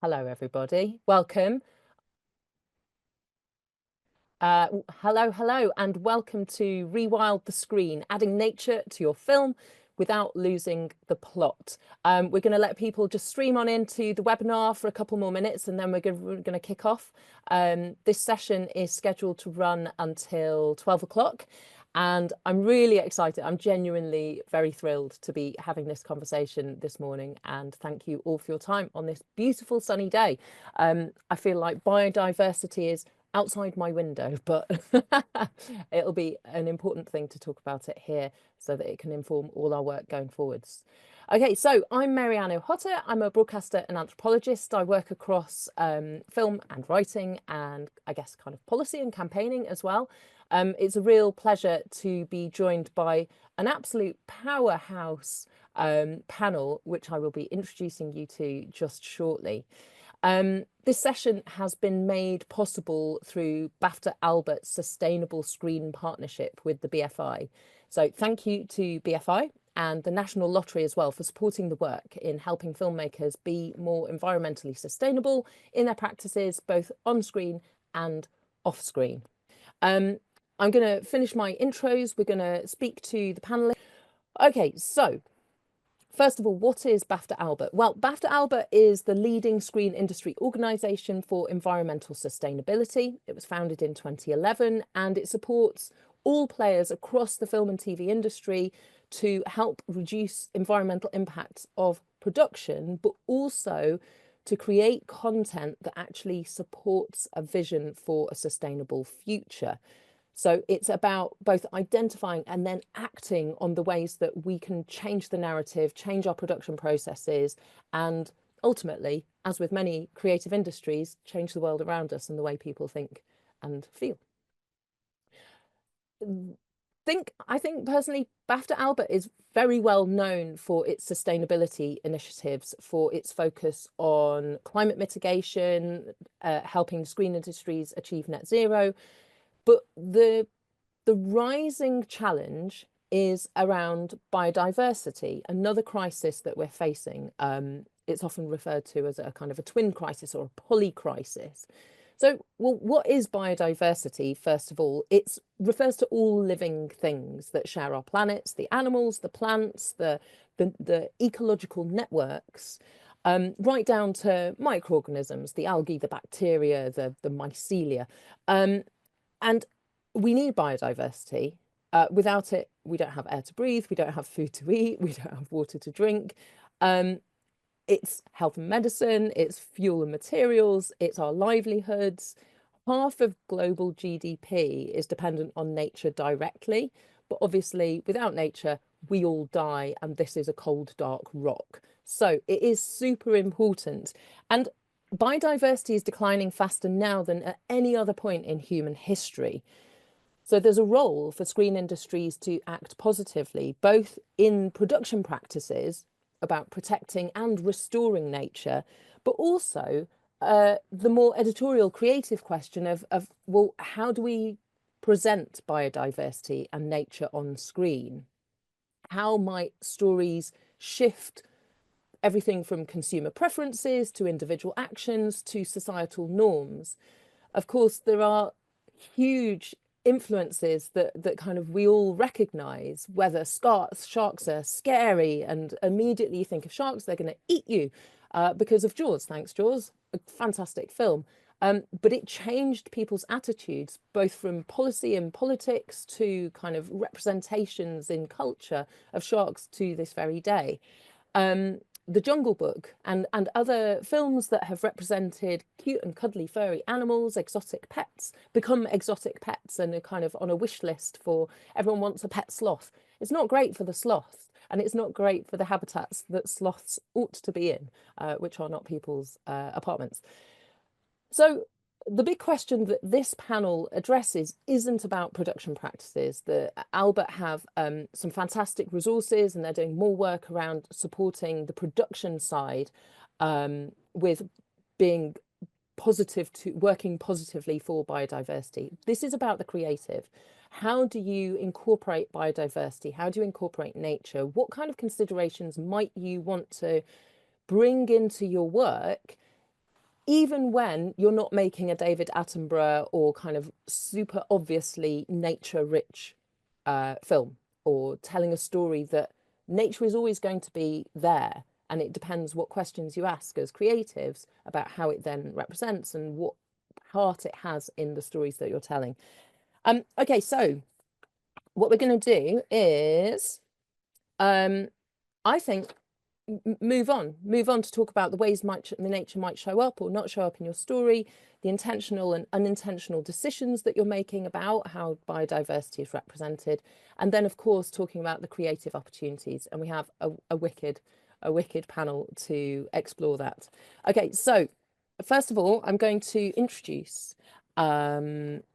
Hello, everybody. Welcome. Hello, and welcome to Rewild the Screen, adding nature to your film without losing the plot. We're going to let people just stream on into the webinar for a couple more minutes, and then we're going to kick off. This session is scheduled to run until 12 o'clock. And I'm really excited. I'm genuinely very thrilled to be having this conversation this morning. And thank you all for your time on this beautiful sunny day. I feel like biodiversity is outside my window, but it'll be an important thing to talk about it here so that it can inform all our work going forwards. Okay, so I'm Marianne Ochota. I'm a broadcaster and anthropologist. I work across film and writing and I guess kind of policy and campaigning as well. It's a real pleasure to be joined by an absolute powerhouse panel, which I will be introducing you to just shortly. This session has been made possible through BAFTA Albert's Sustainable Screen Partnership with the BFI. So thank you to BFI and the National Lottery as well for supporting the work in helping filmmakers be more environmentally sustainable in their practices, both on screen and off screen. I'm going to finish my intros. We're going to speak to the panelists. Okay, so first of all, what is BAFTA Albert? Well, BAFTA Albert is the leading screen industry organisation for environmental sustainability. It was founded in 2011 and it supports all players across the film and TV industry to help reduce environmental impacts of production, but also to create content that actually supports a vision for a sustainable future. So it's about both identifying and then acting on the ways that we can change the narrative, change our production processes, and ultimately, as with many creative industries, change the world around us and the way people think and feel. I think personally, BAFTA Albert is very well known for its sustainability initiatives, for its focus on climate mitigation, helping screen industries achieve net zero. But the rising challenge is around biodiversity, another crisis that we're facing. It's often referred to as a kind of a twin crisis or a poly crisis. So, well, what is biodiversity? First of all, it refers to all living things that share our planets, the animals, the plants, the ecological networks, right down to microorganisms, the algae, the bacteria, the mycelia. And we need biodiversity. Without it, we don't have air to breathe, we don't have food to eat, we don't have water to drink. It's health and medicine, it's fuel and materials, it's our livelihoods. Half of global GDP is dependent on nature directly, but obviously without nature, we all die, and this is a cold, dark rock. So it is super important. And biodiversity is declining faster now than at any other point in human history. So there's a role for screen industries to act positively, both in production practices about protecting and restoring nature, but also the more editorial creative question of, well, how do we present biodiversity and nature on screen? How might stories shift everything from consumer preferences to individual actions to societal norms? Of course, there are huge influences that kind of we all recognize, whether sharks are scary and immediately you think of sharks, they're going to eat you because of Jaws. Thanks, Jaws, a fantastic film. But it changed people's attitudes, both from policy and politics to kind of representations in culture of sharks to this very day. The Jungle Book and other films that have represented cute and cuddly furry animals, exotic pets, become exotic pets and are kind of on a wish list for everyone wants a pet sloth. It's not great for the sloth, and it's not great for the habitats that sloths ought to be in, which are not people's apartments. So the big question that this panel addresses isn't about production practices. The Albert have some fantastic resources and they're doing more work around supporting the production side with being positive to working positively for biodiversity. This is about the creative. How do you incorporate biodiversity? How do you incorporate nature? What kind of considerations might you want to bring into your work even when you're not making a David Attenborough or kind of super obviously nature rich film, or telling a story that nature is always going to be there. And it depends what questions you ask as creatives about how it then represents and what part it has in the stories that you're telling. Okay, so what we're going to do is, I think, move on to talk about the ways the nature might show up or not show up in your story, the intentional and unintentional decisions that you're making about how biodiversity is represented, and then of course talking about the creative opportunities. And we have a wicked panel to explore that. Okay, so first of all, I'm going to introduce our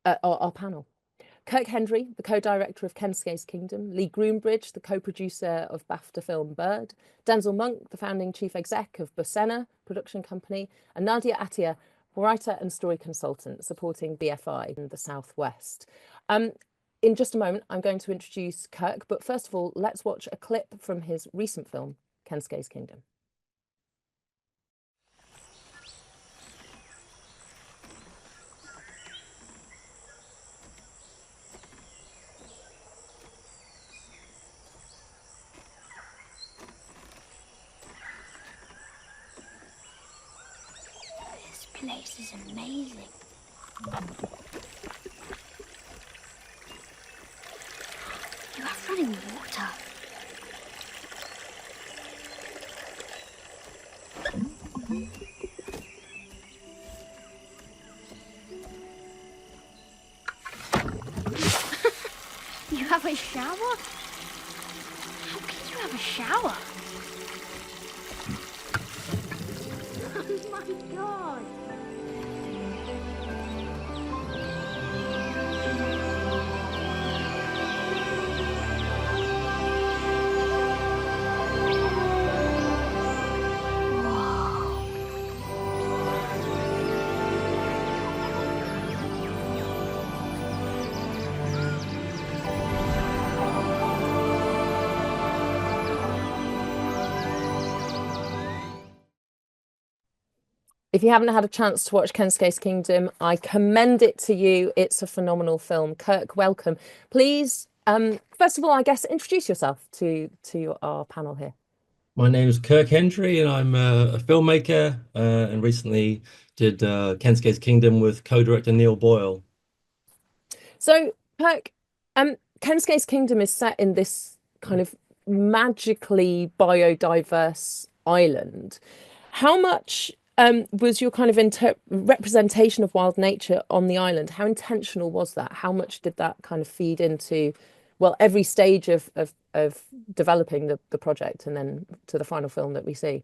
panel. Kirk Hendry, the co-director of Kensuke's Kingdom, Lee Groombridge, the co-producer of BAFTA film Verge, Denzel Monk, the founding chief exec of Busena production company, and Nadia Attia, writer and story consultant supporting BFI in the Southwest. In just a moment, I'm going to introduce Kirk, but first of all, let's watch a clip from his recent film, Kensuke's Kingdom. This place is amazing. You have running water. You have a shower? How can you have a shower? Oh my God! If you haven't had a chance to watch Kensuke's Kingdom, I commend it to you. It's a phenomenal film. Kirk, welcome. Please, first of all, I guess, introduce yourself to our panel here. My name is Kirk Hendry, and I'm a filmmaker, and recently did Kensuke's Kingdom with co-director Neil Boyle. So, Kirk, Kensuke's Kingdom is set in this kind of magically biodiverse island. How much was your kind of representation of wild nature on the island? How intentional was that? How much did that kind of feed into, well, every stage of developing the project and then to the final film that we see?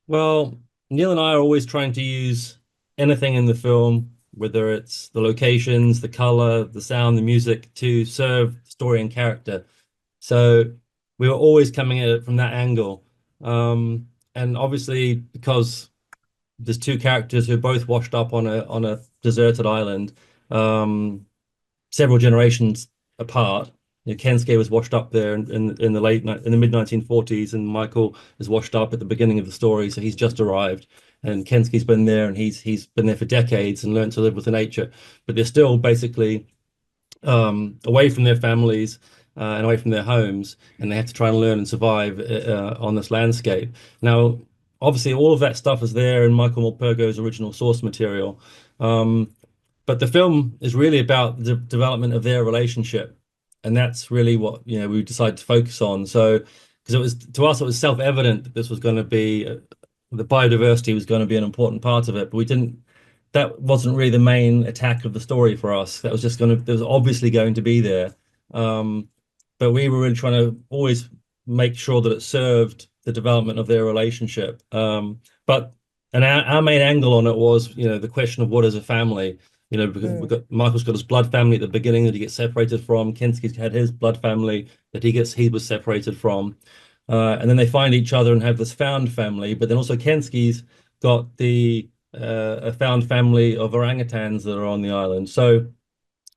Well, Neil and I are always trying to use anything in the film, whether it's the locations, the color, the sound, the music, to serve story and character. So we were always coming at it from that angle. And obviously, because there's two characters who are both washed up on a deserted island, several generations apart. You know, Kensuke was washed up there in the mid 1940s, and Michael is washed up at the beginning of the story, so he's just arrived. And Kensuke's been there, and he's been there for decades and learned to live with the nature, but they're still basically away from their families. And away from their homes, and they have to try and learn and survive on this landscape. Now, obviously, all of that stuff is there in Michael Morpurgo's original source material, but the film is really about the development of their relationship, and that's really what we decided to focus on. So, because to us, it was self-evident that this was going to be the biodiversity was going to be an important part of it, but we didn't. That wasn't really the main attack of the story for us. That was just there was obviously going to be there. But we were really trying to always make sure that it served the development of their relationship. But our main angle on it was, the question of what is a family. Because Michael's got his blood family at the beginning that he gets separated from. Kensuke's had his blood family that he was separated from. And then they find each other and have this found family. But then also Kensuke's got a found family of orangutans that are on the island. So.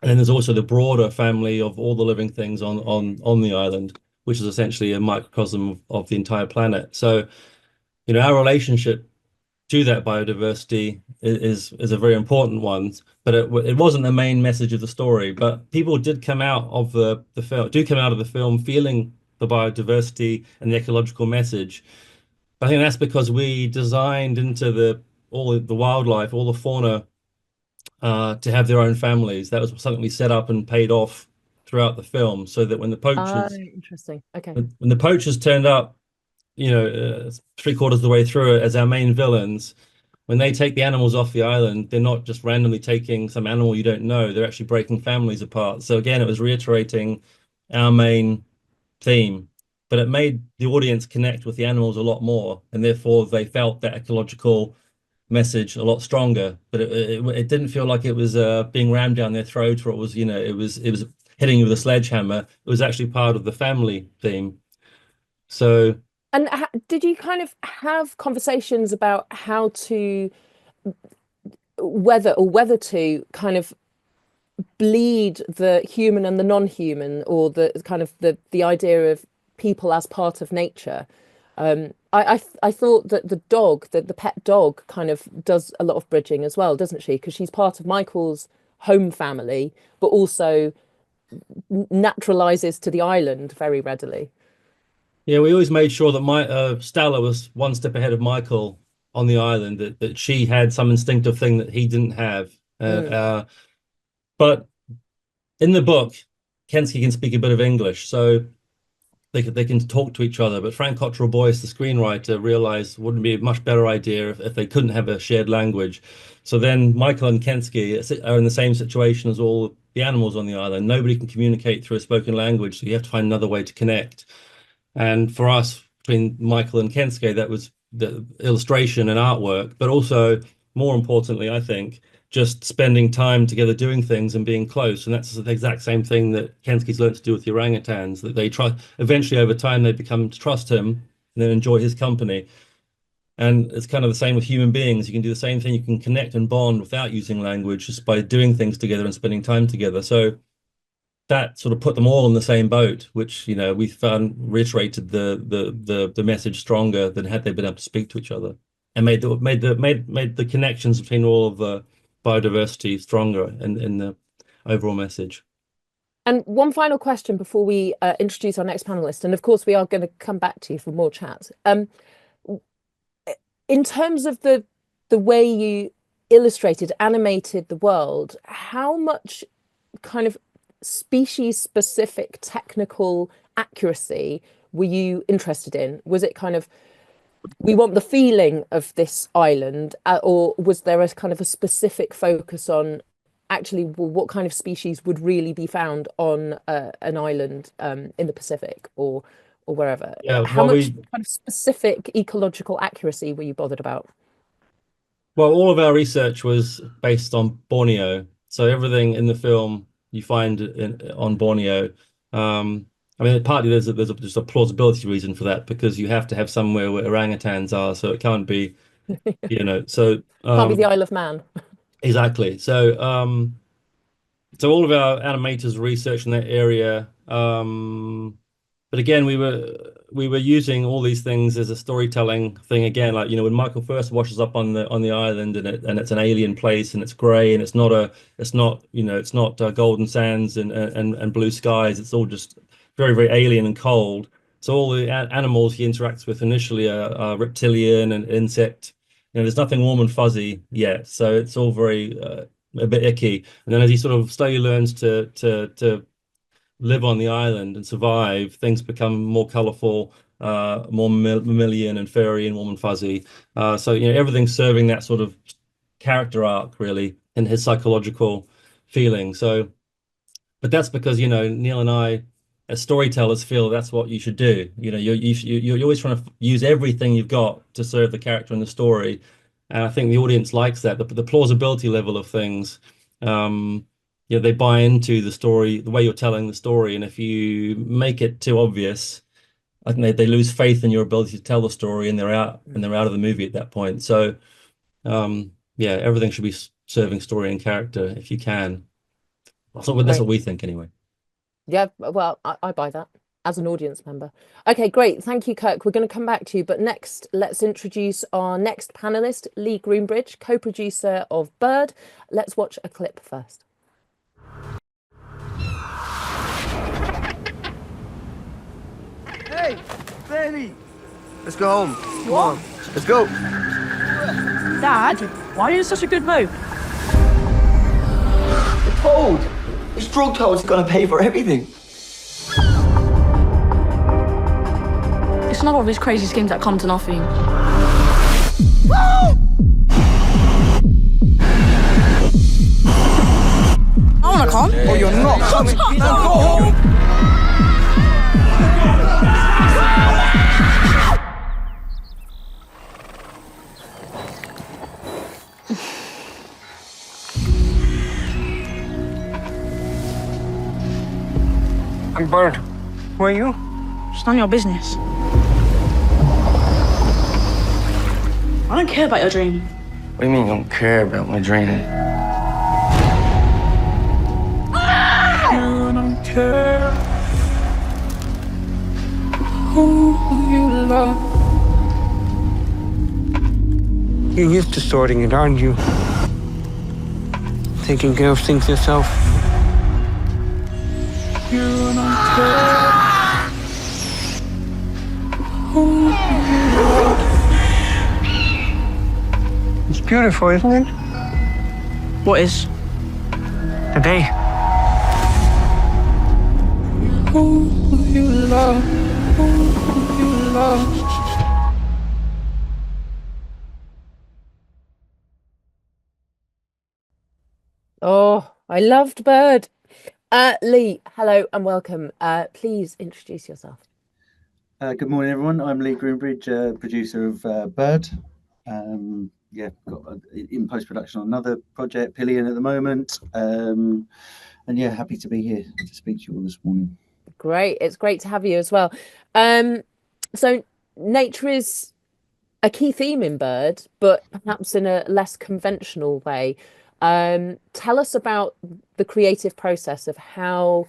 And then there's also the broader family of all the living things on the island. which is essentially a microcosm of the entire planet. So, our relationship to that biodiversity is a very important one, but it wasn't the main message of the story. But people did come out of the film, do come out of the film feeling the biodiversity and the ecological message. I think that's because we designed into all the wildlife, all the fauna, to have their own families. That was something we set up and paid off throughout the film, so that when the poachers Interesting. Okay. when the poachers turned up, 3/4 of the way through it as our main villains, when they take the animals off the island, they're not just randomly taking some animal you don't know. They're actually breaking families apart. So again, it was reiterating our main theme, but it made the audience connect with the animals a lot more, and therefore they felt that ecological message a lot stronger. But it didn't feel like it was being rammed down their throat, or it was hitting you with a sledgehammer. It was actually part of the family theme. So. And did you kind of have conversations about how to whether to kind of bleed the human and the non-human, or the kind of the idea of people as part of nature? I thought that the pet dog kind of does a lot of bridging as well, doesn't she? Because she's part of Michael's home family, but also naturalizes to the island very readily. Yeah, we always made sure that Stella was one step ahead of Michael on the island, that she had some instinctive thing that he didn't have. But in the book, Kensuke can speak a bit of English, so they can talk to each other. But Frank Cottrell Boyce, the screenwriter, realized it wouldn't be a much better idea if they couldn't have a shared language. So then Michael and Kensuke are in the same situation as all the animals on the island. Nobody can communicate through a spoken language, so you have to find another way to connect. And for us, between Michael and Kensuke, that was the illustration and artwork, but also, more importantly, I think, just spending time together doing things and being close. And that's the exact same thing that Kensuke's learned to do with the orangutans, that they try, eventually over time, they become to trust him and then enjoy his company. And it's kind of the same with human beings. You can do the same thing. You can connect and bond without using language, just by doing things together and spending time together. So that sort of put them all in the same boat, which we found reiterated the message stronger than had they been able to speak to each other, and made the connections between all of the biodiversity stronger in the overall message. And one final question before we introduce our next panelist, and of course we are going to come back to you for more chat. In terms of the way you animated the world, how much kind of species specific technical accuracy were you interested in? Was it kind of, we want the feeling of this island, or was there a kind of a specific focus on actually, well, what kind of species would really be found on an island in the Pacific or wherever? Yeah, How much kind of specific ecological accuracy were you bothered about? Well, all of our research was based on Borneo, so everything in the film you find on Borneo. I mean, partly there's just a plausibility reason for that, because you have to have somewhere where orangutans are, so it can't be, so Can't be the Isle of Man. exactly. So all of our animators research in that area. But again, we were using all these things as a storytelling thing again. Like, when Michael first washes up on the island, and it's an alien place, and it's grey, and it's not golden sands and blue skies. It's all just very, very alien and cold. So all the animals he interacts with initially are reptilian and insect. There's nothing warm and fuzzy yet, so it's all very a bit icky. And then as he sort of slowly learns to live on the island and survive, things become more colorful, more mammalian and furry and warm and fuzzy. So everything's serving that sort of character arc, really, in his psychological feeling. So, but that's because Neil and I, as storytellers, feel that's what you should do. You're always trying to use everything you've got to serve the character in the story, and I think the audience likes that. The plausibility level of things. They buy into the story, the way you're telling the story, and if you make it too obvious, I think they lose faith in your ability to tell the story, and they're out of the movie at that point. So, everything should be serving story and character if you can. So that's what we think, anyway. Yeah, well, I buy that. as an audience member. Okay, great. Thank you, Kirk. We're going to come back to you. But next, let's introduce our next panelist, Lee Groombridge, co-producer of Bird. Let's watch a clip first. Hey, Benny! Let's go home. Come on, let's go. Dad, why are you in such a good mood? The toad! This drug toad's gonna pay for everything. It's not all these crazy schemes that Compton offer you. I wanna come. Oh, you're not coming. Now go home. I'm Bird. Who are you? It's none of your business. I don't care about your dream. What do you mean you don't care about my dream? You don't care who you love. You're used to sorting it, aren't you? Taking care of things yourself. You don't care who you love. It's beautiful, isn't it? What is? The day. Who you love, who you love. Oh, I loved Bird. Lee, hello and welcome. Please introduce yourself. Good morning, everyone. I'm Lee Groombridge, producer of Bird. Yeah, got in post-production on another project, Pillion, at the moment. And yeah, happy to be here to speak to you all this morning. Great. It's great to have you as well. So nature is a key theme in Bird, but perhaps in a less conventional way. Tell us about the creative process of how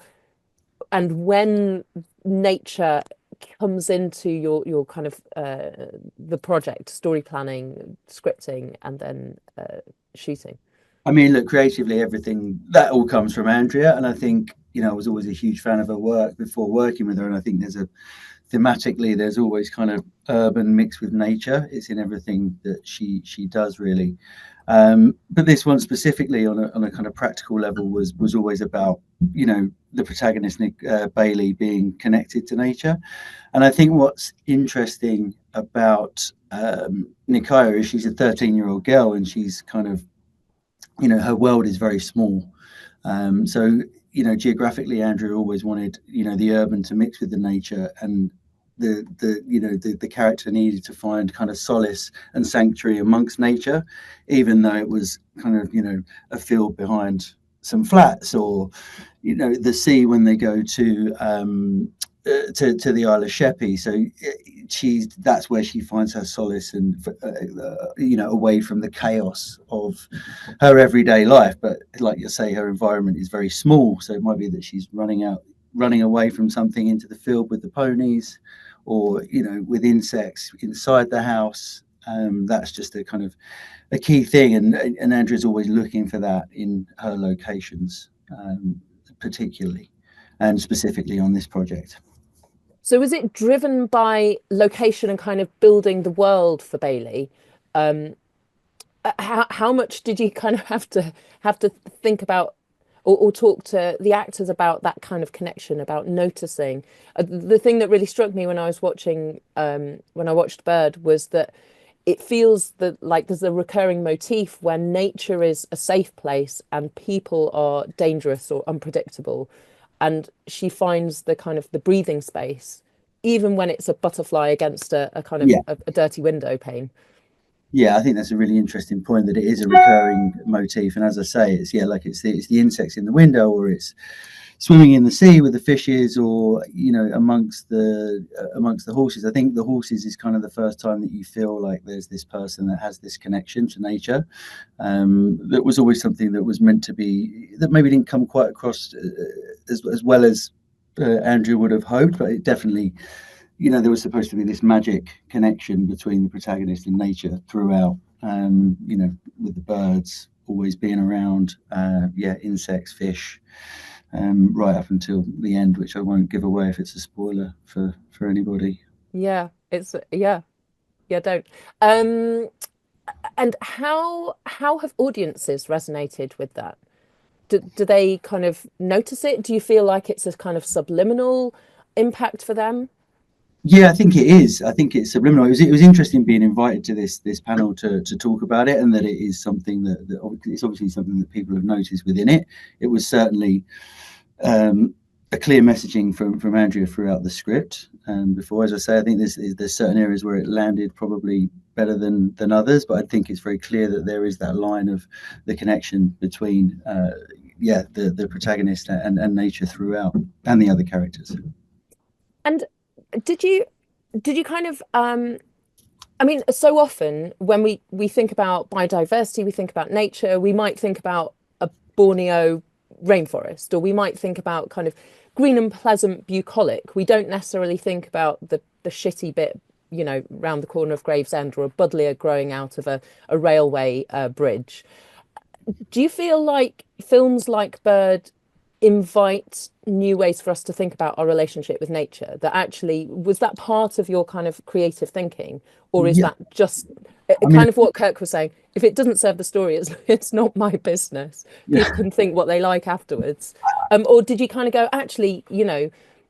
and when nature comes into your kind of the project, story planning, scripting, and then shooting. I mean, look, creatively, everything that all comes from Andrea, and I think, you know, I was always a huge fan of her work before working with her, and I think thematically there's always kind of urban mixed with nature. It's in everything that she does, really. But this one specifically on a kind of practical level was always about, you know, the protagonist Bailey being connected to nature. And I think what's interesting about Nikaya is she's a 13-year-old girl, and she's kind of, you know, her world is very small. So, you know, geographically, Andrew always wanted, you know, the urban to mix with the nature, and the character needed to find kind of solace and sanctuary amongst nature, even though it was kind of, you know, a field behind some flats, or, you know, the sea when they go to the Isle of Sheppey. So that's where she finds her solace, and you know, away from the chaos of her everyday life. But like you say, her environment is very small, so it might be that she's running away from something into the field with the ponies, or, you know, with insects inside the house. That's just a kind of a key thing, and Andrea's always looking for that in her locations, particularly and specifically on this project. So is it driven by location and kind of building the world for Bailey? How much did you kind of have to think about or talk to the actors about that kind of connection, about noticing? The thing that really struck me when I was watching, when I watched Bird, was that it feels that like there's a recurring motif where nature is a safe place and people are dangerous or unpredictable. And she finds the kind of the breathing space, even when it's a butterfly against a kind of a dirty window pane. Yeah, I think that's a really interesting point, that it is a recurring motif. And as I say, it's the insects in the window, or it's swimming in the sea with the fishes, or, you know, amongst the horses. I think the horses is kind of the first time that you feel like there's this person that has this connection to nature. That was always something that was meant to be, that maybe didn't come quite across as well as Andrew would have hoped, but it definitely, there was supposed to be this magic connection between the protagonist and nature throughout, with the birds always being around, insects, fish, right up until the end, which I won't give away if it's a spoiler for anybody. Yeah, don't. And how have audiences resonated with that? Do they kind of notice it? Do you feel like it's a kind of subliminal impact for them? Yeah, I think it is. I think it's subliminal. It was interesting being invited to this panel to talk about it, and that it is something that it's obviously something that people have noticed within it. It was certainly a clear messaging from Andrea throughout the script. Before, as I say, I think there's certain areas where it landed probably better than others, but I think it's very clear that there is that line of the connection between the protagonist and nature throughout, and the other characters. And did you kind of I mean, so often when we think about biodiversity, we think about nature, we might think about a Borneo rainforest, or we might think about kind of green and pleasant bucolic. We don't necessarily think about the shitty bit, round the corner of Gravesend, or a buddleia growing out of a railway bridge. Do you feel like films like Bird invite new ways for us to think about our relationship with nature? That actually, was that part of your kind of creative thinking, or is that just kind of what Kirk was saying? If it doesn't serve the story, it's not my business. People can think what they like afterwards. Or did you kind of go, actually,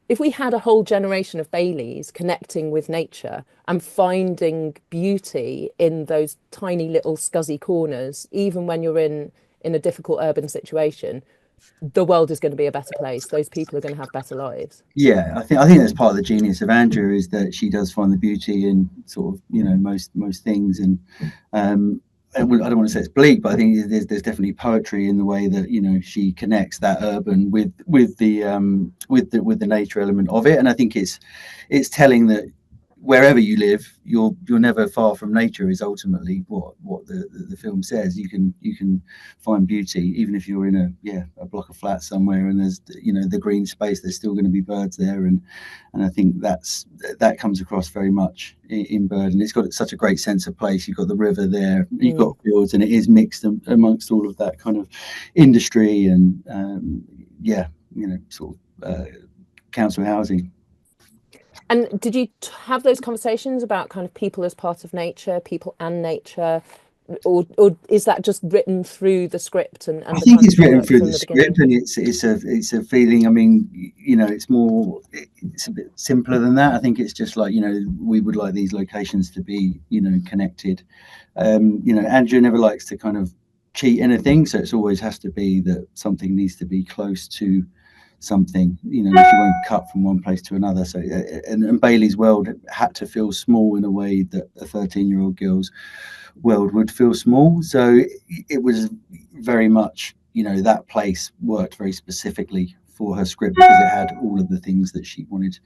if we had a whole generation of Baileys connecting with nature and finding beauty in those tiny little scuzzy corners, even when you're in a difficult urban situation, the world is going to be a better place. Those people are going to have better lives. Yeah, I think that's part of the genius of Andrea, is that she does find the beauty in sort of most things, and I don't want to say it's bleak, but I think there's definitely poetry in the way that she connects that urban with the nature element of it, and I think it's telling that wherever you live, you're never far from nature is ultimately what the film says. You can find beauty even if you're in a block of flats somewhere, and there's the green space. There's still going to be birds there, and I think that comes across very much in Bird, and it's got such a great sense of place. You've got the river there, you've got fields, and it is mixed amongst all of that kind of industry and council housing. And did you have those conversations about kind of people as part of nature, people and nature, or is that just written through the script? And I think it's written through the script, and it's a feeling. I mean, it's a bit simpler than that. I think it's just like, we would like these locations to be connected. Andrea never likes to kind of cheat anything, so it's always has to be that something needs to be close to something, she won't cut from one place to another. So and Bailey's world had to feel small in a way that a 13-year-old girl's world would feel small. So it was very much, that place worked very specifically for her script, because it had all of the things that she wanted,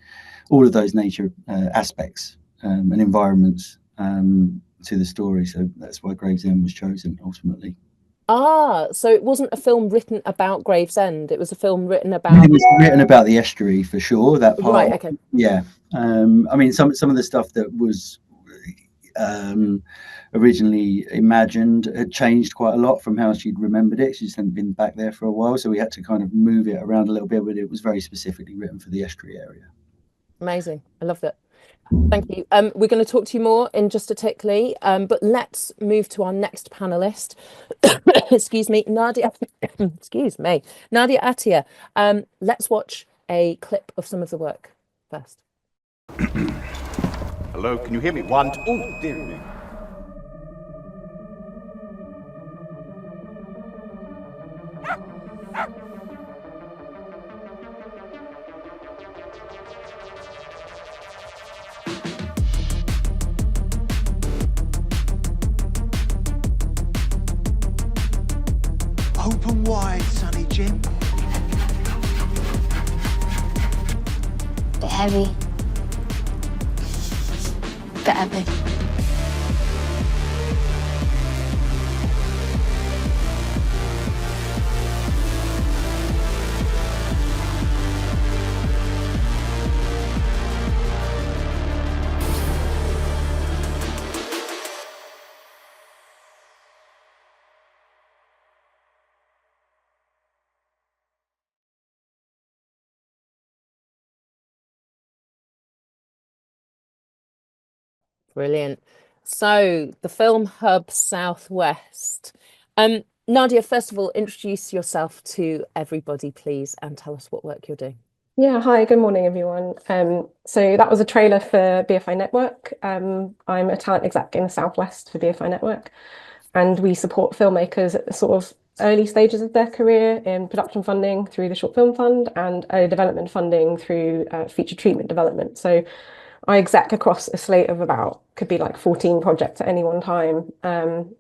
all of those nature aspects and environments to the story. So that's why Gravesend was chosen ultimately. So it wasn't a film written about Gravesend. It was a film written about. It was written about the estuary for sure. That part, right? Okay. Yeah. I mean, some of the stuff that was originally imagined had changed quite a lot from how she'd remembered it. She just hadn't been back there for a while, so we had to kind of move it around a little bit. But it was very specifically written for the estuary area. Amazing. I love that. Thank you. We're going to talk to you more in just a tick, Lee, but let's move to our next panelist. Excuse me, Nadia. Excuse me, Nadia Attia. Let's watch a clip of some of the work first. Hello, can you hear me? One, two, oh, dear me. Open wide, Sonny Jim. Bit heavy. Bit heavy. Brilliant. So the Film Hub Southwest. Nadia, first of all, introduce yourself to everybody, please, and tell us what work you're doing. Yeah, hi, good morning, everyone. So that was a trailer for BFI Network. I'm a talent exec in the Southwest for BFI Network, and we support filmmakers at the sort of early stages of their career in production funding through the Short Film Fund and early development funding through feature treatment development. So I exec across a slate of could be like 14 projects at any one time.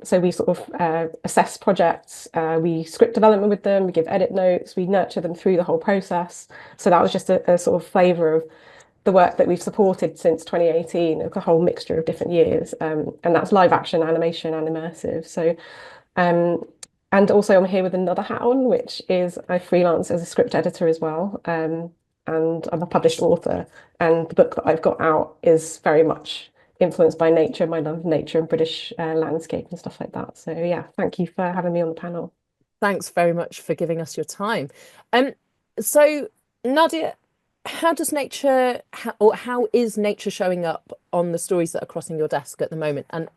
So we sort of assess projects, we script development with them, we give edit notes, we nurture them through the whole process. So that was just a sort of flavour of the work that we've supported since 2018, a whole mixture of different years. And that's live action, animation, and immersive. So, and also I'm here with another hat on, which is I freelance as a script editor as well. And I'm a published author, and the book that I've got out is very much influenced by nature, my love of nature and British landscape and stuff like that. So yeah, thank you for having me on the panel. Thanks very much for giving us your time. So Nadia, how does nature, how is nature showing up on the stories that are crossing your desk at the moment? And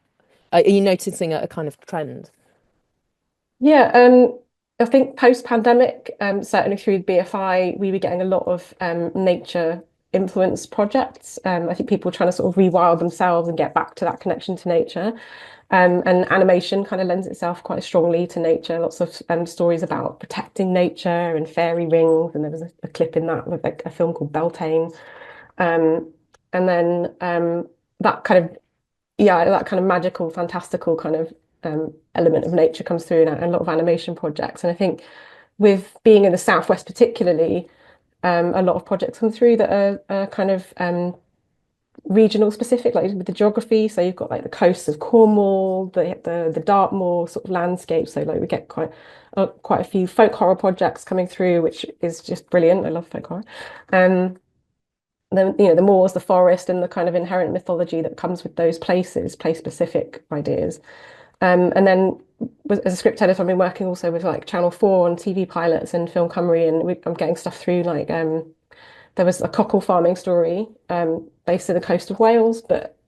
are you noticing a kind of trend? Yeah, I think post-pandemic, certainly through BFI, we were getting a lot of nature influence projects. I think people were trying to sort of rewild themselves and get back to that connection to nature. And animation kind of lends itself quite strongly to nature. Lots of stories about protecting nature and fairy rings. And there was a clip in that with like a film called Beltane. And then that kind of, yeah, that kind of magical, fantastical kind of element of nature comes through in a lot of animation projects. And I think with being in the Southwest particularly, a lot of projects come through that are kind of regional specific, like with the geography. So you've got like the coasts of Cornwall, the Dartmoor sort of landscape. So like we get quite a few folk horror projects coming through, which is just brilliant. I love folk horror. Then, you know, the moors, the forest, and the kind of inherent mythology that comes with those places, place-specific ideas. And then as a script editor, I've been working also with like Channel 4 on TV pilots and Film Cymru, and I'm getting stuff through like there was a cockle farming story based in the coast of Wales,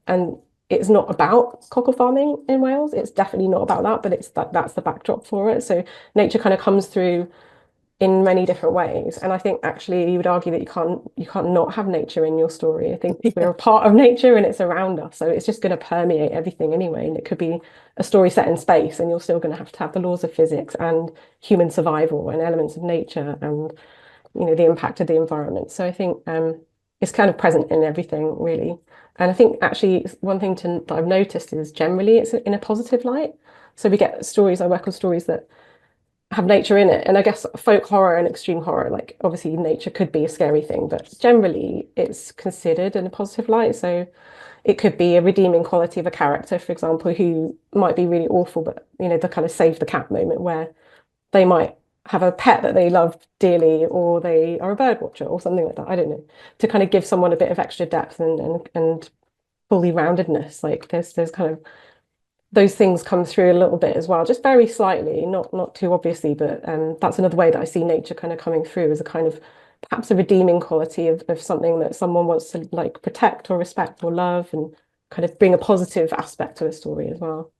and it's not about cockle farming in Wales. It's definitely not about that, but that's the backdrop for it. So nature kind of comes through in many different ways. And I think actually you would argue that you can't not have nature in your story. I think we're a part of nature and it's around us. So it's just going to permeate everything anyway. And it could be a story set in space and you're still going to have the laws of physics and human survival and elements of nature and, you know, the impact of the environment. So I think it's kind of present in everything really. And I think actually one thing that I've noticed is generally it's in a positive light. So we get stories, I work on stories that have nature in it. And I guess folk horror and extreme horror, like obviously nature could be a scary thing, but generally it's considered in a positive light. So it could be a redeeming quality of a character, for example, who might be really awful, but you know, the kind of save the cat moment where they might have a pet that they love dearly, or they are a bird watcher or something like that. I don't know, to kind of give someone a bit of extra depth and fully roundedness. Like there's kind of those things come through a little bit as well, just very slightly, not too obviously, but that's another way that I see nature kind of coming through as a kind of perhaps a redeeming quality of something that someone wants to like protect or respect or love, and kind of bring a positive aspect to a story as well.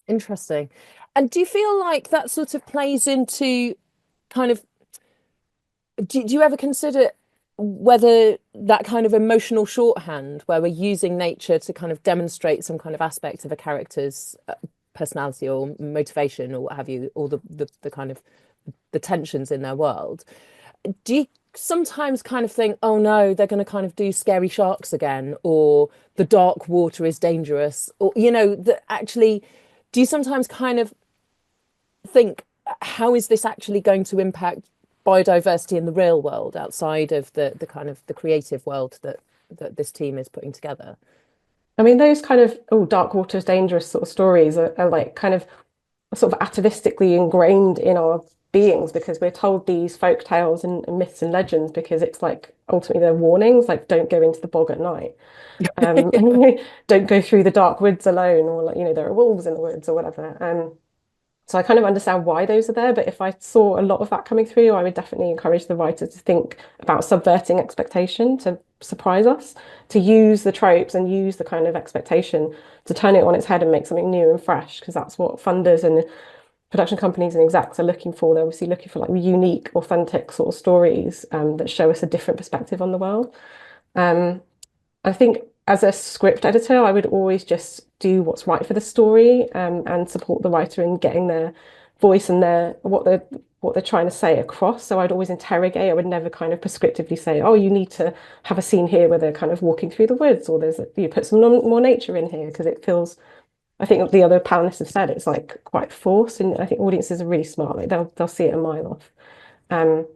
Interesting. And do you feel like that sort of plays into kind of, do you ever consider whether that kind of emotional shorthand where we're using nature to kind of demonstrate some kind of aspect of a character's personality or motivation or what have you, or the kind of the tensions in their world, do you sometimes kind of think, oh no, they're going to kind of do scary sharks again, or the dark water is dangerous, or you know, that actually, do you sometimes kind of think, how is this actually going to impact biodiversity in the real world outside of the kind of the creative world that this team is putting together? I mean, those kind of dark water is dangerous sort of stories are like kind of sort of atavistically ingrained in our beings, because we're told these folk tales and myths and legends because it's like ultimately they're warnings, like don't go into the bog at night, don't go through the dark woods alone, or like, you know, there are wolves in the woods or whatever. So I kind of understand why those are there, but if I saw a lot of that coming through, I would definitely encourage the writer to think about subverting expectation, to surprise us, to use the tropes and use the kind of expectation to turn it on its head and make something new and fresh, because that's what funders and production companies and execs are looking for. They're obviously looking for like unique, authentic sort of stories that show us a different perspective on the world. I think as a script editor, I would always just do what's right for the story, and support the writer in getting their voice and what they're trying to say across. So I'd always interrogate. I would never kind of prescriptively say, oh, you need to have a scene here where they're kind of walking through the woods, or you put some more nature in here, because it feels, I think the other panelists have said, it's like quite forced, and I think audiences are really smart. Like they'll see it a mile off. And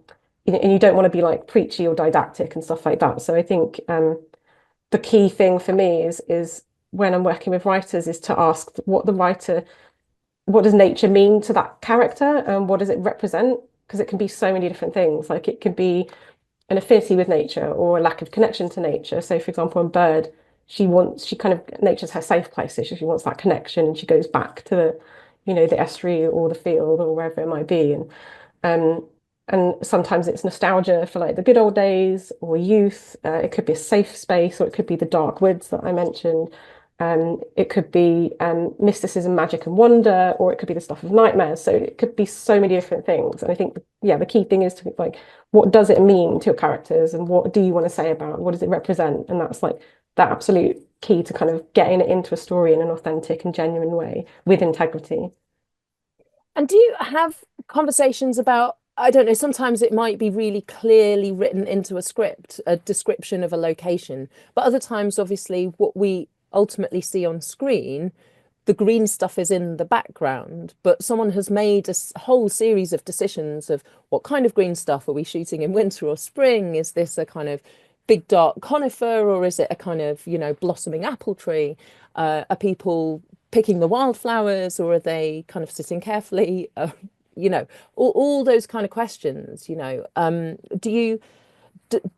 you don't want to be like preachy or didactic and stuff like that. So I think the key thing for me is when I'm working with writers is to ask what does nature mean to that character, and what does it represent? Because it can be so many different things. Like it could be an affinity with nature or a lack of connection to nature. So for example, in Bird, nature's her safe place. So she wants that connection, and she goes back to the estuary or the field or wherever it might be. And sometimes it's nostalgia for like the good old days or youth. It could be a safe space, or it could be the dark woods that I mentioned. It could be mysticism, magic and wonder, or it could be the stuff of nightmares. So it could be so many different things. And I think, the key thing is to like, what does it mean to your characters, and what do you want to say about it? What does it represent? And that's like the absolute key to kind of getting it into a story in an authentic and genuine way with integrity. And do you have conversations about, I don't know, sometimes it might be really clearly written into a script, a description of a location, but other times, obviously, what we ultimately see on screen, the green stuff is in the background, but someone has made a whole series of decisions of what kind of green stuff. Are we shooting in winter or spring? Is this a kind of big dark conifer, or is it a kind of, blossoming apple tree? Are people picking the wildflowers, or are they kind of sitting carefully? All those kind of questions,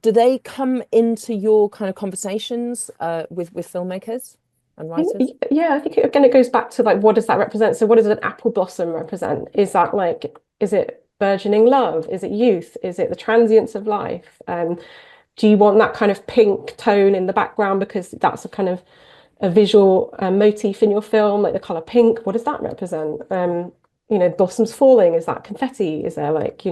do they come into your kind of conversations with filmmakers and writers? I think again, it goes back to like, what does that represent? So what does an apple blossom represent? Is that like, is it burgeoning love? Is it youth? Is it the transience of life? Do you want that kind of pink tone in the background because that's a kind of a visual motif in your film, like the color pink? What does that represent? Blossoms falling, is that confetti? Is there like,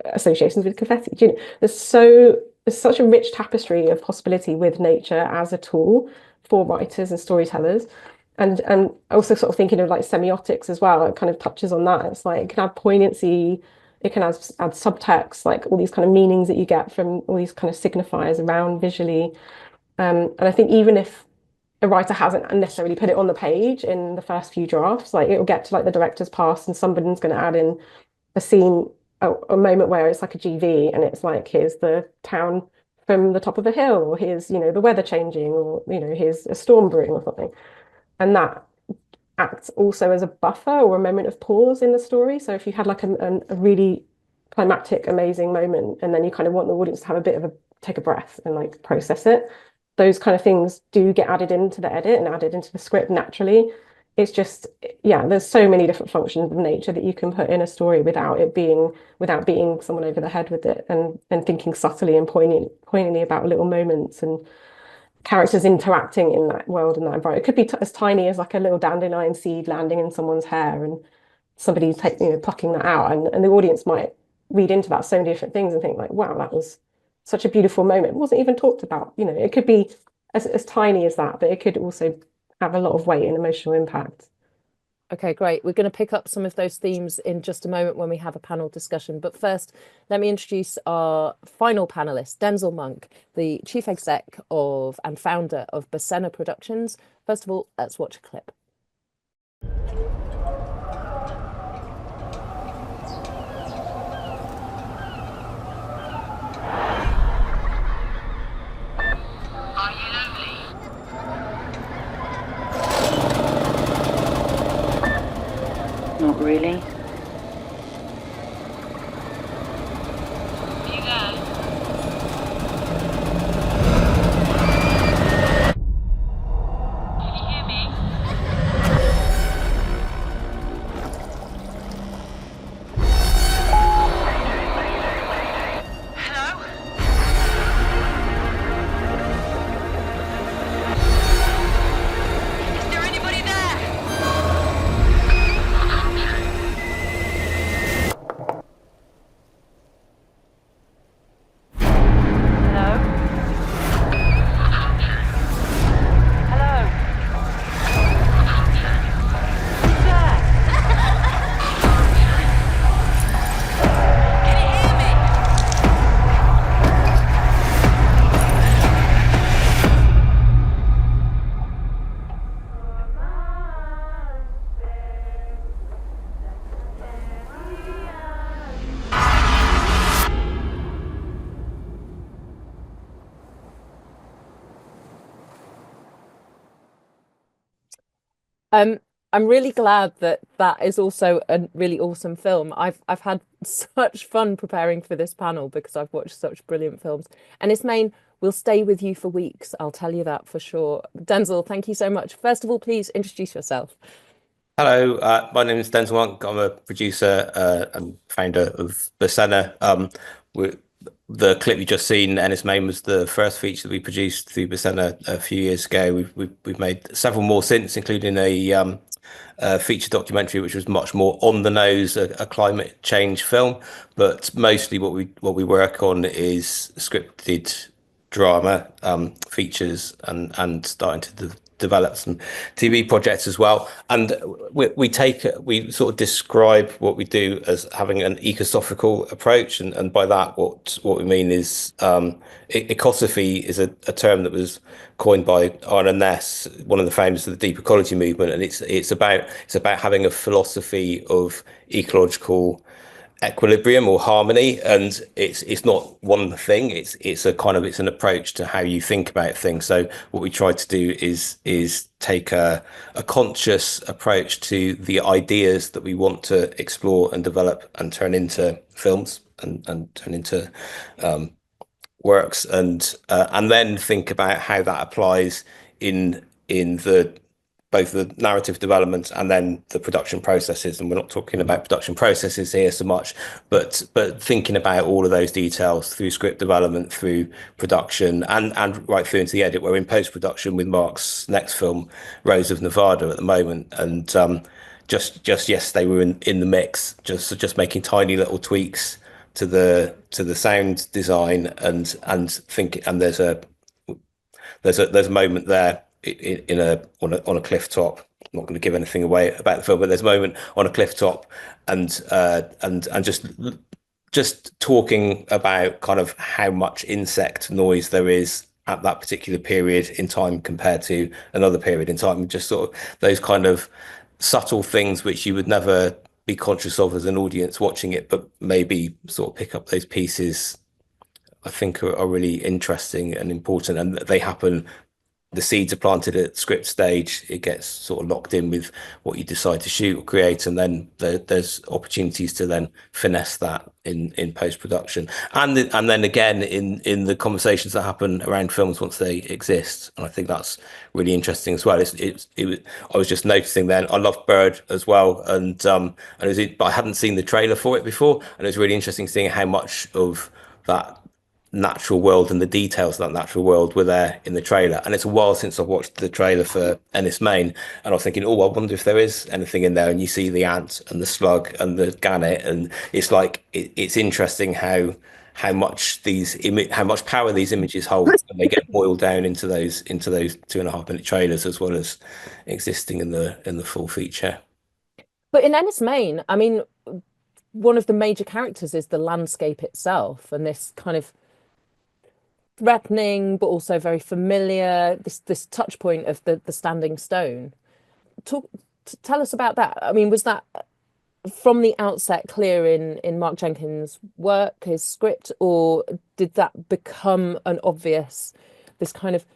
associations with confetti? There's such a rich tapestry of possibility with nature as a tool for writers and storytellers. And also sort of thinking of like semiotics as well, it kind of touches on that. It's like, it can add poignancy, it can add subtext, like all these kind of meanings that you get from all these kind of signifiers around visually. And I think even if a writer hasn't necessarily put it on the page in the first few drafts, like it'll get to like the director's pass and somebody's going to add in a scene, a moment where it's like a GV and it's like, here's the town from the top of a hill, or here's, the weather changing, or, here's a storm brewing or something. And that acts also as a buffer or a moment of pause in the story. So if you had like a really climactic, amazing moment, and then you kind of want the audience to have a bit of take a breath and like process it, those kind of things do get added into the edit and added into the script naturally. It's just, there's so many different functions of nature that you can put in a story without beating someone over the head with it, and thinking subtly and poignantly about little moments and characters interacting in that world and that environment. It could be as tiny as like a little dandelion seed landing in someone's hair and somebody plucking that out, and the audience might read into that so many different things and think like, wow, that was such a beautiful moment. It wasn't even talked about. It could be as tiny as that, but it could also have a lot of weight and emotional impact. Okay, great. We're going to pick up some of those themes in just a moment when we have a panel discussion. But first, let me introduce our final panelist, Denzel Monk, the chief exec of and founder of Bacena Productions. First of all, let's watch a clip. Not really. I'm really glad that that is also a really awesome film. I've had such fun preparing for this panel because I've watched such brilliant films. And Ismain will stay with you for weeks. I'll tell you that for sure. Denzel, thank you so much. First of all, please introduce yourself. Hello, my name is Denzel Monk. I'm a producer and founder of Basena. The clip you just seen, Ennis Main, was the first feature that we produced through Basena a few years ago. We've made several more since, including a feature documentary, which was much more on the nose, a climate change film. But mostly what we work on is scripted drama, features, and starting to develop some TV projects as well. And we sort of describe what we do as having an ecosophical approach, and by that what we mean is ecosophy is a term that was coined by Arne Næss, one of the founders of the deep ecology movement, and it's about having a philosophy of ecological equilibrium or harmony, and it's not one thing, it's an approach to how you think about things. So what we try to do is take a conscious approach to the ideas that we want to explore and develop and turn into films and turn into works, and then think about how that applies in both the narrative development and then the production processes. And we're not talking about production processes here so much, but thinking about all of those details through script development, through production, and right through into the edit. We're in post-production with Mark's next film, Rose of Nevada, at the moment. And just yesterday we were in the mix, just making tiny little tweaks to the sound design and there's a moment there on a cliff top. I'm not going to give anything away about the film, but there's a moment on a cliff top, and just talking about kind of how much insect noise there is at that particular period in time compared to another period in time. Just sort of those kind of subtle things which you would never be conscious of as an audience watching it, but maybe sort of pick up those pieces, I think are really interesting and important, and they happen. The seeds are planted at script stage. It gets sort of locked in with what you decide to shoot or create, and then there's opportunities to then finesse that in post-production, and then again in the conversations that happen around films once they exist. And I think that's really interesting as well. I was just noticing then, I love Verge as well, but I hadn't seen the trailer for it before, and it was really interesting seeing how much of that natural world and the details of that natural world were there in the trailer. And it's a while since I've watched the trailer for Ennis Main, and I was thinking, I wonder if there is anything in there. And you see the ant and the slug and the gannet, and it's like it's interesting how much power these images hold, and they get boiled down into those 2.5-minute trailers, as well as existing in the full feature. But in Ennis Main, I mean, one of the major characters is the landscape itself, and this kind of threatening but also very familiar, this touch point of the standing stone. Tell us about that. I mean, was that from the outset clear in Mark Jenkins' work, his script, or did that become an obvious, this kind of,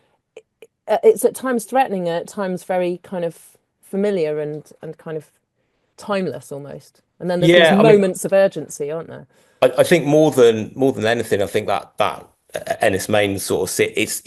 it's at times threatening and at times very kind of familiar and kind of timeless almost, and then there's these moments of urgency, aren't there? I think more than anything, I think that Ennis Main sort of it's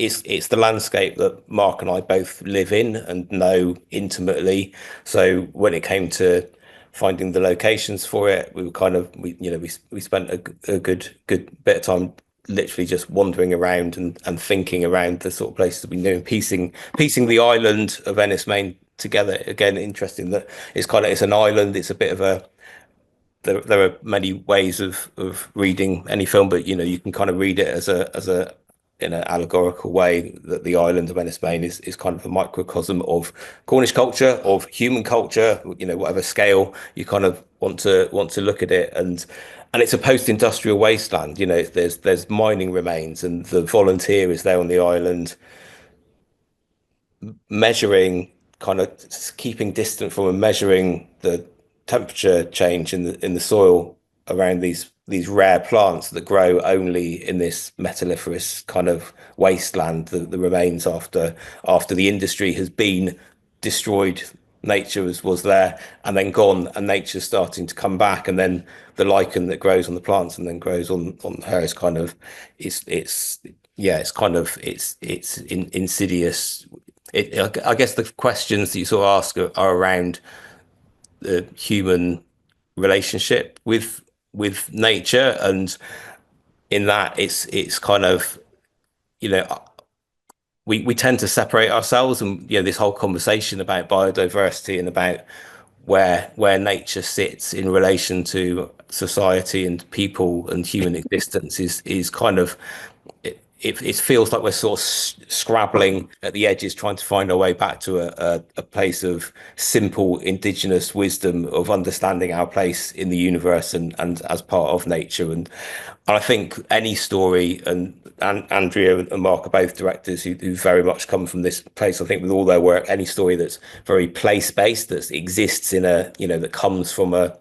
the landscape that Mark and I both live in and know intimately. So when it came to finding the locations for it, we were kind of we spent a good bit of time literally just wandering around and thinking around the sort of places we knew, and piecing the island of Ennis Main together. Again, interesting that it's an island. It's a bit of a there are many ways of reading any film, but you can kind of read it as a in an allegorical way, that the island of Ennis Main is kind of a microcosm of Cornish culture, of human culture, whatever scale you kind of want to look at it. And it's a post-industrial wasteland. There's mining remains, and the volunteer is there on the island measuring, kind of keeping distant from and measuring the temperature change in the soil around these rare plants that grow only in this metalliferous kind of wasteland, the remains after the industry has been destroyed nature was there and then gone, and nature's starting to come back, and then the lichen that grows on the plants and then grows on her is kind of it's insidious. I guess the questions that you sort of ask are around the human relationship with nature, and in that it's kind of, you know, we tend to separate ourselves, and you know, this whole conversation about biodiversity and about where nature sits in relation to society and people and human existence is kind of, it feels like we're sort of scrabbling at the edges, trying to find our way back to a place of simple indigenous wisdom of understanding our place in the universe and as part of nature. And I think any story, and Andrea and Mark are both directors who very much come from this place. I think with all their work, any story that's very place-based, that exists in a, you know, that comes from a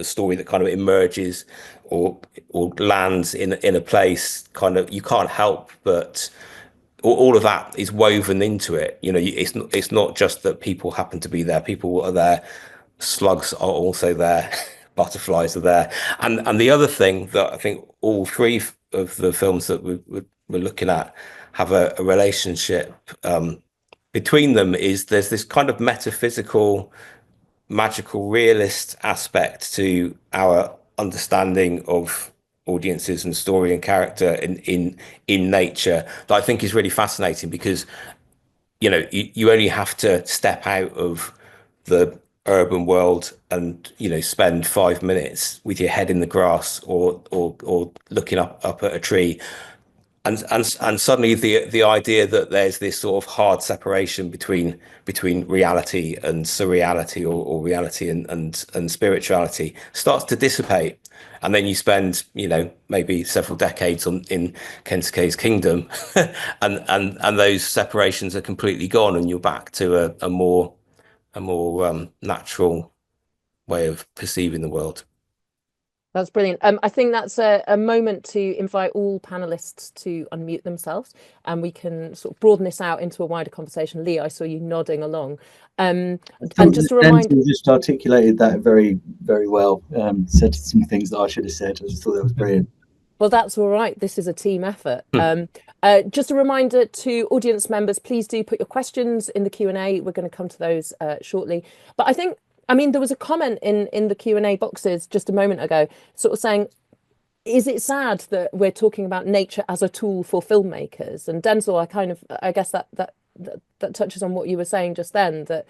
story that kind of emerges or lands in a place, kind of, you can't help but all of that is woven into it. You know, it's not just that people happen to be there. People are there. Slugs are also there. Butterflies are there. And the other thing that I think all three of the films that we're looking at have a relationship between them, is there's this kind of metaphysical, magical, realist aspect to our understanding of audiences and story and character in nature that I think is really fascinating, because, you know, you only have to step out of the urban world and, you know, spend 5 minutes with your head in the grass or looking up at a tree, and suddenly the idea that there's this sort of hard separation between reality and surreality, or reality and spirituality starts to dissipate. And then you spend, you know, maybe several decades in Kensuke's kingdom and those separations are completely gone, and you're back to a more natural way of perceiving the world. That's brilliant. I think that's a moment to invite all panelists to unmute themselves, and we can sort of broaden this out into a wider conversation. Lee, I saw you nodding along. And just a reminder, you just articulated that very, very well. Said some things that I should have said. I just thought that was brilliant. Well, that's all right. This is a team effort. Just a reminder to audience members, please do put your questions in the Q&A. We're going to come to those shortly. But I mean, there was a comment in the Q&A boxes just a moment ago, sort of saying, is it sad that we're talking about nature as a tool for filmmakers? And Denzel, I guess that touches on what you were saying just then, that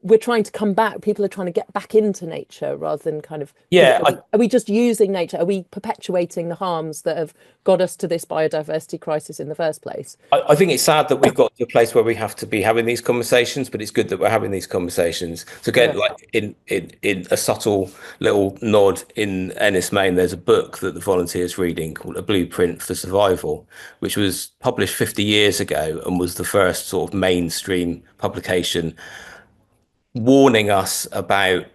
we're trying to come back. People are trying to get back into nature rather than kind of, are we just using nature? Are we perpetuating the harms that have got us to this biodiversity crisis in the first place? I think it's sad that we've got to a place where we have to be having these conversations, but it's good that we're having these conversations. So again, like in a subtle little nod in Ennis, Maine, there's a book that the volunteers reading called A Blueprint for Survival, which was published 50 years ago and was the first sort of mainstream publication warning us about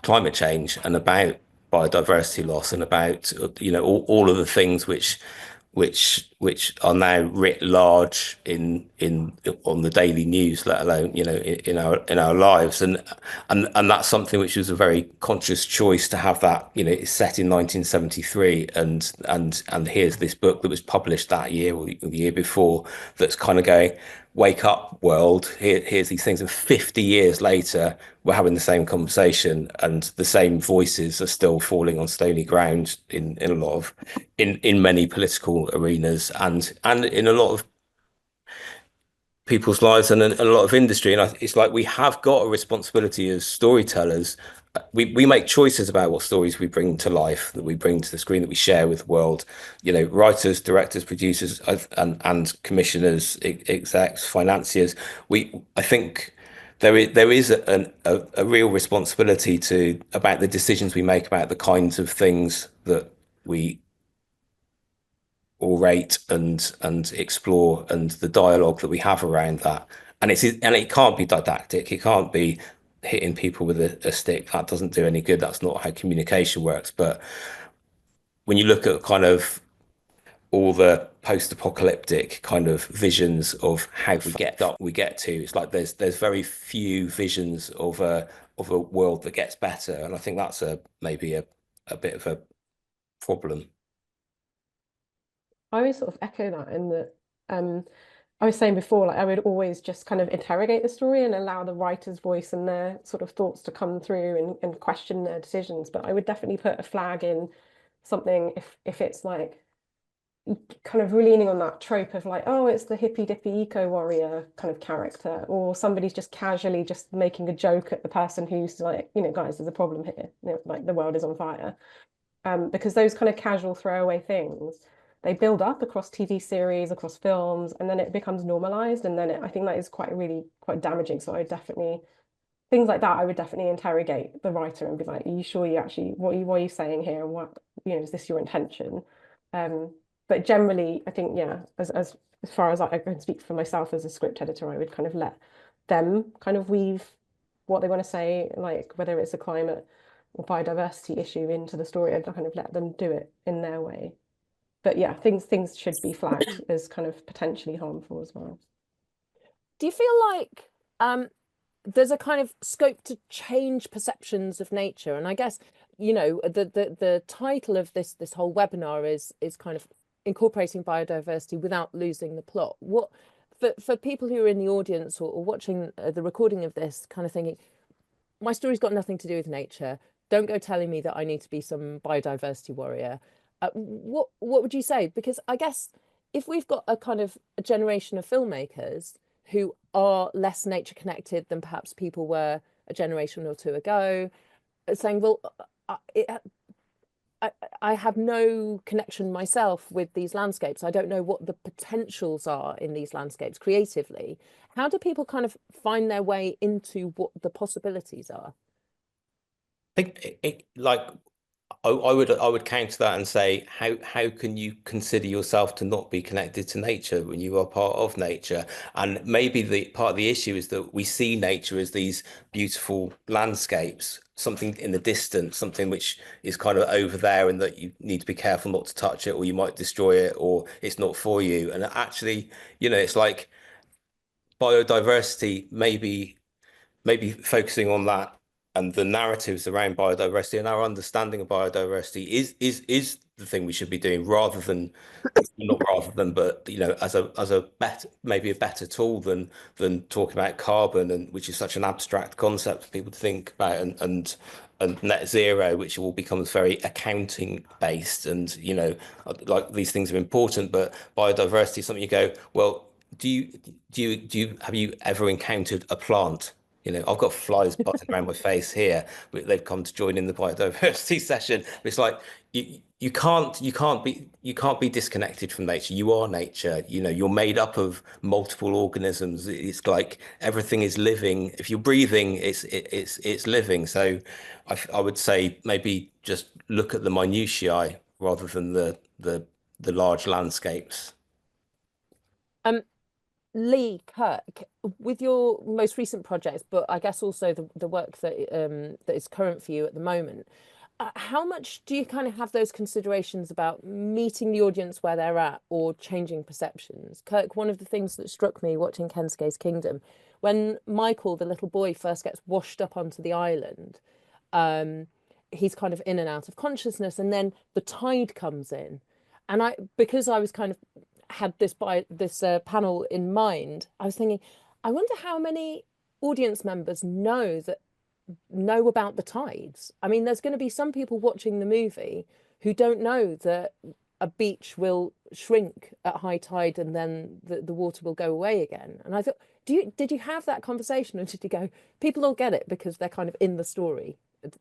climate change and about biodiversity loss and about, you know, all of the things which are now writ large on the daily news, let alone, you know, in our lives, and that's something which was a very conscious choice to have that, you know, it's set in 1973, and here's this book that was published that year or the year before that's kind of going, wake up world, here's these things, and 50 years later we're having the same conversation and the same voices are still falling on stony ground in a lot of in many political arenas and in a lot of people's lives and a lot of industry. And it's like we have got a responsibility as storytellers. We make choices about what stories we bring to life, that we bring to the screen, that we share with the world. You know, writers, directors, producers, and commissioners, execs, financiers. I think there is a real responsibility about the decisions we make, about the kinds of things that we orate and explore, and the dialogue that we have around that. And it can't be didactic. It can't be hitting people with a stick. That doesn't do any good. That's not how communication works. But when you look at kind of all the post-apocalyptic kind of visions of how we get to. It's like there's very few visions of a world that gets better, and I think that's maybe a bit of a problem. I always sort of echo that in that I was saying before, like I would always just kind of interrogate the story and allow the writer's voice and their sort of thoughts to come through and question their decisions. But I would definitely put a flag in something if it's like kind of leaning on that trope of like, oh, it's the hippy dippy eco warrior kind of character, or somebody's just casually just making a joke at the person who's like, you know, guys, there's a problem here, you know, like the world is on fire. Because those kind of casual throwaway things, they build up across TV series, across films, and then it becomes normalized. And then I think that is quite damaging. So I definitely, things like that, I would definitely interrogate the writer and be like, are you sure you actually, what are you saying here? And what, you know, is this your intention? But generally, I think, yeah, as far as I can speak for myself as a script editor, I would kind of let them kind of weave what they want to say, like whether it's a climate or biodiversity issue into the story, I'd kind of let them do it in their way. But yeah, things should be flagged as kind of potentially harmful as well. Do you feel like there's a kind of scope to change perceptions of nature? And I guess, you know, the title of this whole webinar is kind of incorporating biodiversity without losing the plot. What for people who are in the audience or watching the recording of this, kind of thinking, my story's got nothing to do with nature. Don't go telling me that I need to be some biodiversity warrior. What would you say? Because I guess if we've got a kind of a generation of filmmakers who are less nature connected than perhaps people were a generation or two ago, saying, well, I have no connection myself with these landscapes. I don't know what the potentials are in these landscapes creatively. How do people kind of find their way into what the possibilities are? I think I would counter that and say, how can you consider yourself to not be connected to nature when you are part of nature? And maybe the part of the issue is that we see nature as these beautiful landscapes, something in the distance, something which is kind of over there, and that you need to be careful not to touch it, or you might destroy it, or it's not for you. And actually, you know, it's like biodiversity, maybe focusing on that and the narratives around biodiversity and our understanding of biodiversity is the thing we should be doing, but you know, as a better, maybe a better tool than talking about carbon, and which is such an abstract concept for people to think about, and net zero, which all becomes very accounting based. And you know, like these things are important, but biodiversity is something you go, well, have you ever encountered a plant? You know, I've got flies buzzing around my face here, but they've come to join in the biodiversity session. It's like you can't be disconnected from nature. You are nature. You know, you're made up of multiple organisms. It's like everything is living. If you're breathing, it's living. So I would say maybe just look at the minutiae rather than the large landscapes. Lee, Kirk, with your most recent projects, but I guess also the work that that is current for you at the moment, how much do you kind of have those considerations about meeting the audience where they're at or changing perceptions? Kirk, one of the things that struck me watching Kensuke's Kingdom, when Michael, the little boy, first gets washed up onto the island, he's kind of in and out of consciousness, and then the tide comes in. And because I was kind of had this panel in mind, I was thinking, I wonder how many audience members know about the tides. I mean, there's going to be some people watching the movie who don't know that a beach will shrink at high tide and then the water will go away again. And I thought, did you have that conversation, or did you go, people will get it because they're kind of in the story?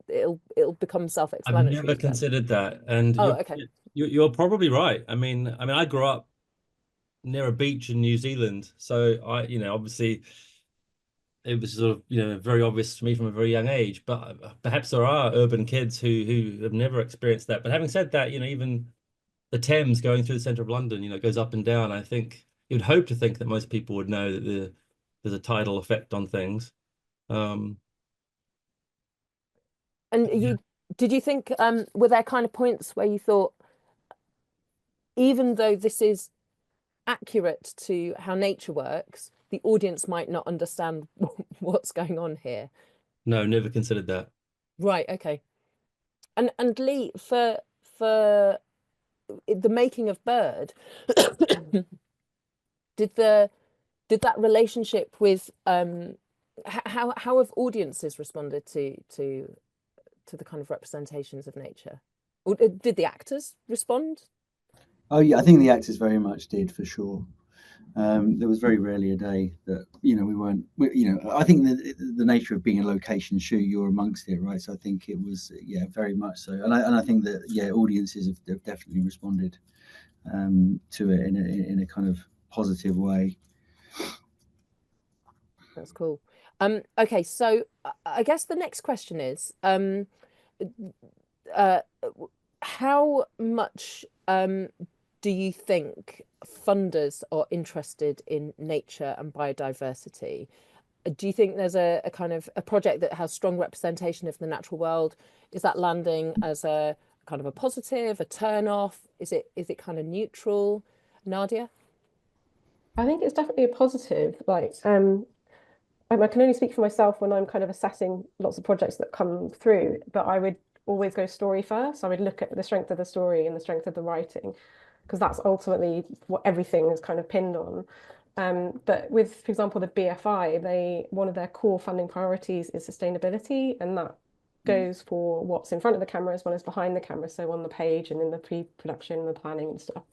It'll become self-explanatory. I've never considered that, and okay. You're probably right. I mean, I grew up near a beach in New Zealand, so obviously it was sort of very obvious to me from a very young age. But perhaps there are urban kids who have never experienced that. But having said that, even the Thames going through the centre of London, goes up and down. I think you'd hope to think that most people would know that there's a tidal effect on things. And did you think were there kind of points where you thought, even though this is accurate to how nature works, the audience might not understand what's going on here. No, never considered that. Right, okay. And Lee, for the making of Bird, did that relationship with how have audiences responded to the kind of representations of nature? Or did the actors respond? Oh yeah, I think the actors very much did, for sure. There was very rarely a day that we weren't. I think the nature of being a location shoot, you're amongst it, right? So I think it was very much so, and I think that audiences have definitely responded to it in a kind of positive way. That's cool. Okay, so I guess the next question is, how much do you think funders are interested in nature and biodiversity? Do you think there's a kind of a project that has strong representation of the natural world? Is that landing as a kind of a positive, a turn off? Is it kind of neutral? Nadia? I think it's definitely a positive. Like, I can only speak for myself when I'm kind of assessing lots of projects that come through, but I would always go story first. I would look at the strength of the story and the strength of the writing, because that's ultimately what everything is kind of pinned on. But with, for example, the BFI, one of their core funding priorities is sustainability, and that goes for what's in front of the camera as well as behind the camera, so on the page and in the pre-production, the planning and stuff.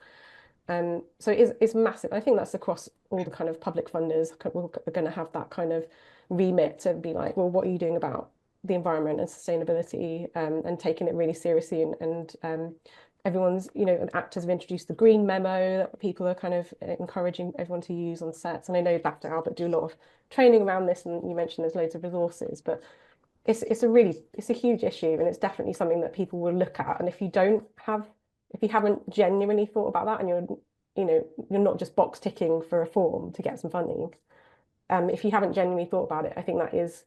So it's massive. I think that's across all the kind of public funders are going to have that kind of remit to be like, well, what are you doing about the environment and sustainability, and taking it really seriously, and everyone's, actors have introduced the green memo that people are kind of encouraging everyone to use on sets. And I know BAFTA Albert do a lot of training around this, and you mentioned there's loads of resources, but it's a huge issue, and it's definitely something that people will look at. And if you haven't genuinely thought about that, and you're not just box ticking for a form to get some funding, if you haven't genuinely thought about it, I think that is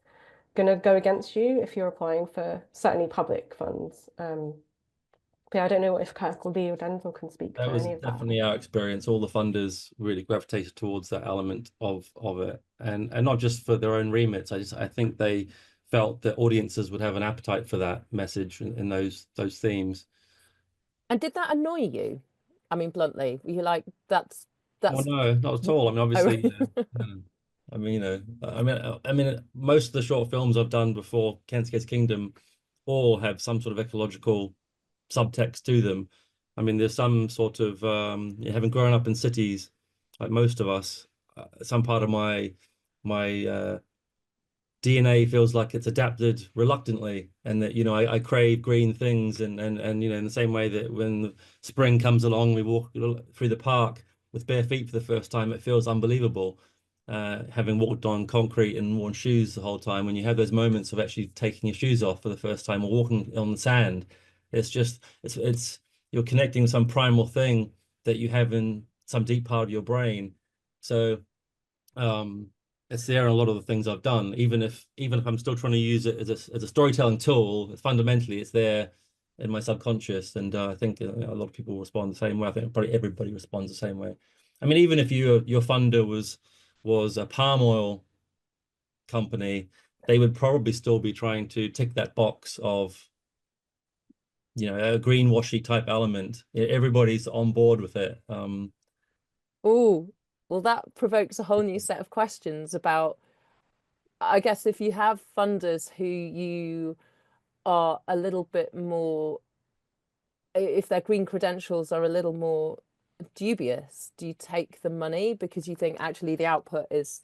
going to go against you if you're applying for certainly public funds. But I don't know if Kirk or Lee or Denzel can speak That to was any of that. definitely our experience. All the funders really gravitated towards that element of it, and not just for their own remits. I think they felt that audiences would have an appetite for that message in those themes. And did that annoy you? I mean, bluntly, were you like, that's Oh no, not at all. I mean, obviously, I mean, most of the short films I've done before Kensuke's Kingdom all have some sort of ecological subtext to them. I mean, there's some sort of having grown up in cities, like most of us, some part of my DNA feels like it's adapted reluctantly, and that I crave green things, and in the same way that when spring comes along, we walk through the park with bare feet for the first time, it feels unbelievable, having walked on concrete and worn shoes the whole time. When you have those moments of actually taking your shoes off for the first time or walking on the sand, it's you're connecting with some primal thing that you have in some deep part of your brain. So it's there in a lot of the things I've done, even if I'm still trying to use it as a storytelling tool. Fundamentally, it's there in my subconscious, and I think a lot of people respond the same way. I think probably everybody responds the same way. I mean, even if your funder was a palm oil company, they would probably still be trying to tick that box of a greenwashy type element. Everybody's on board with it. Oh, well, that provokes a whole new set of questions about, I guess, if you have funders who you are a little bit more, if their green credentials are a little more dubious, do you take the money because you think actually the output is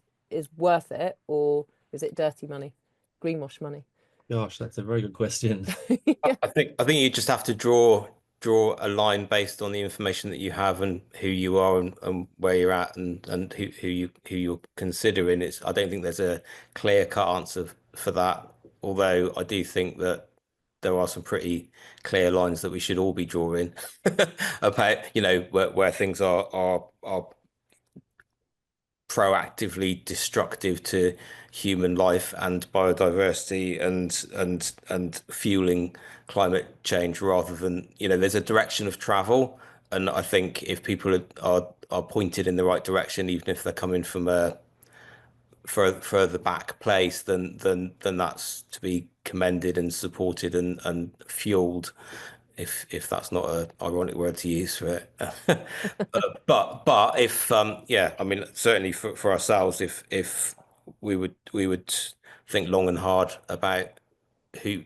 worth it, or is it dirty money, greenwash money? Gosh, that's a very good question. I think you just have to draw a line based on the information that you have and who you are and where you're at and who you're considering. I don't think there's a clear-cut answer for that, although I do think that there are some pretty clear lines that we should all be drawing about, where things are proactively destructive to human life and biodiversity and fueling climate change, rather than there's a direction of travel, and I think if people are pointed in the right direction, even if they're coming from a further back place, then that's to be commended and supported and fueled, if that's not an ironic word to use for it. But if yeah, I mean, certainly for ourselves, if we would think long and hard about who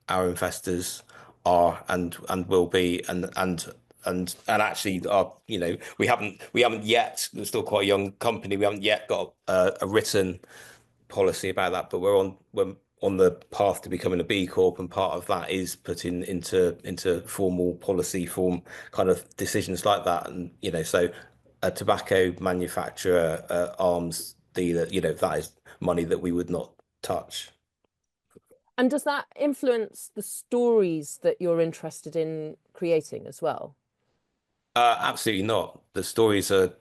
our investors are and will be, and actually are, you know, we haven't yet, we're still quite a young company, we haven't yet got a written policy about that, but we're on the path to becoming a B Corp, and part of that is putting into formal policy form kind of decisions like that. And, you know, so a tobacco manufacturer, arms dealer, you know, that is money that we would not touch. And does that influence the stories that you're interested in creating as well? Absolutely not. The stories are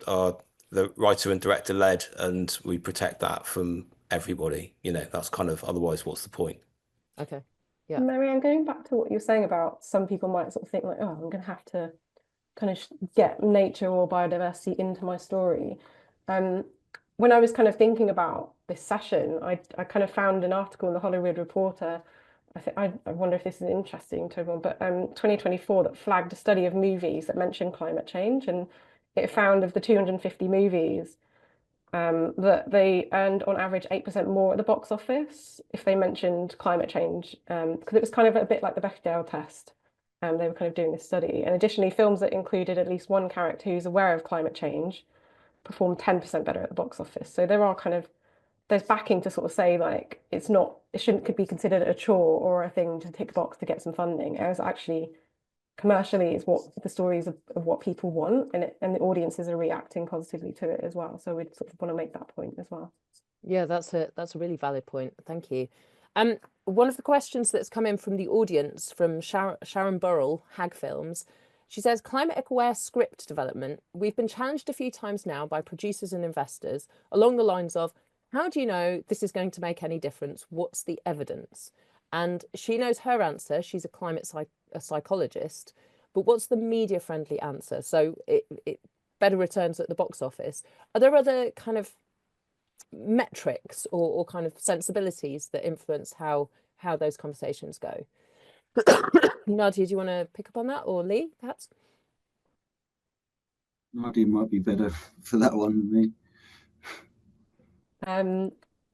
the writer and director led, and we protect that from everybody. You know, that's kind of, otherwise what's the point? Okay. Yeah. Marianne, going back to what you're saying about some people might sort of think like, oh, I'm going to have to kind of get nature or biodiversity into my story. When I was kind of thinking about this session, I kind of found an article in the Hollywood Reporter. I wonder if this is interesting to everyone, but 2024, that flagged a study of movies that mention climate change, and it found of the 250 movies that they earned on average 8% more at the box office if they mentioned climate change, because it was kind of a bit like the BAFTA test. They were kind of doing this study, and additionally, films that included at least one character who's aware of climate change performed 10% better at the box office. So there are kind of, there's backing to sort of say like it shouldn't be considered a chore or a thing to tick box to get some funding. It was actually commercially is what the stories of what people want, and the audiences are reacting positively to it as well. So we sort of want to make that point as well. Yeah, that's a really valid point. Thank you. One of the questions that's come in from the audience from Sharon Burrell, Hag Films, she says, climate-aware script development. We've been challenged a few times now by producers and investors along the lines of, how do you know this is going to make any difference? What's the evidence? And she knows her answer. She's a psychologist, but what's the media-friendly answer? So it better returns at the box office. Are there other kind of metrics or kind of sensibilities that influence how those conversations go? Nadia, do you want to pick up on that, or Lee, perhaps? Nadia might be better for that one than me.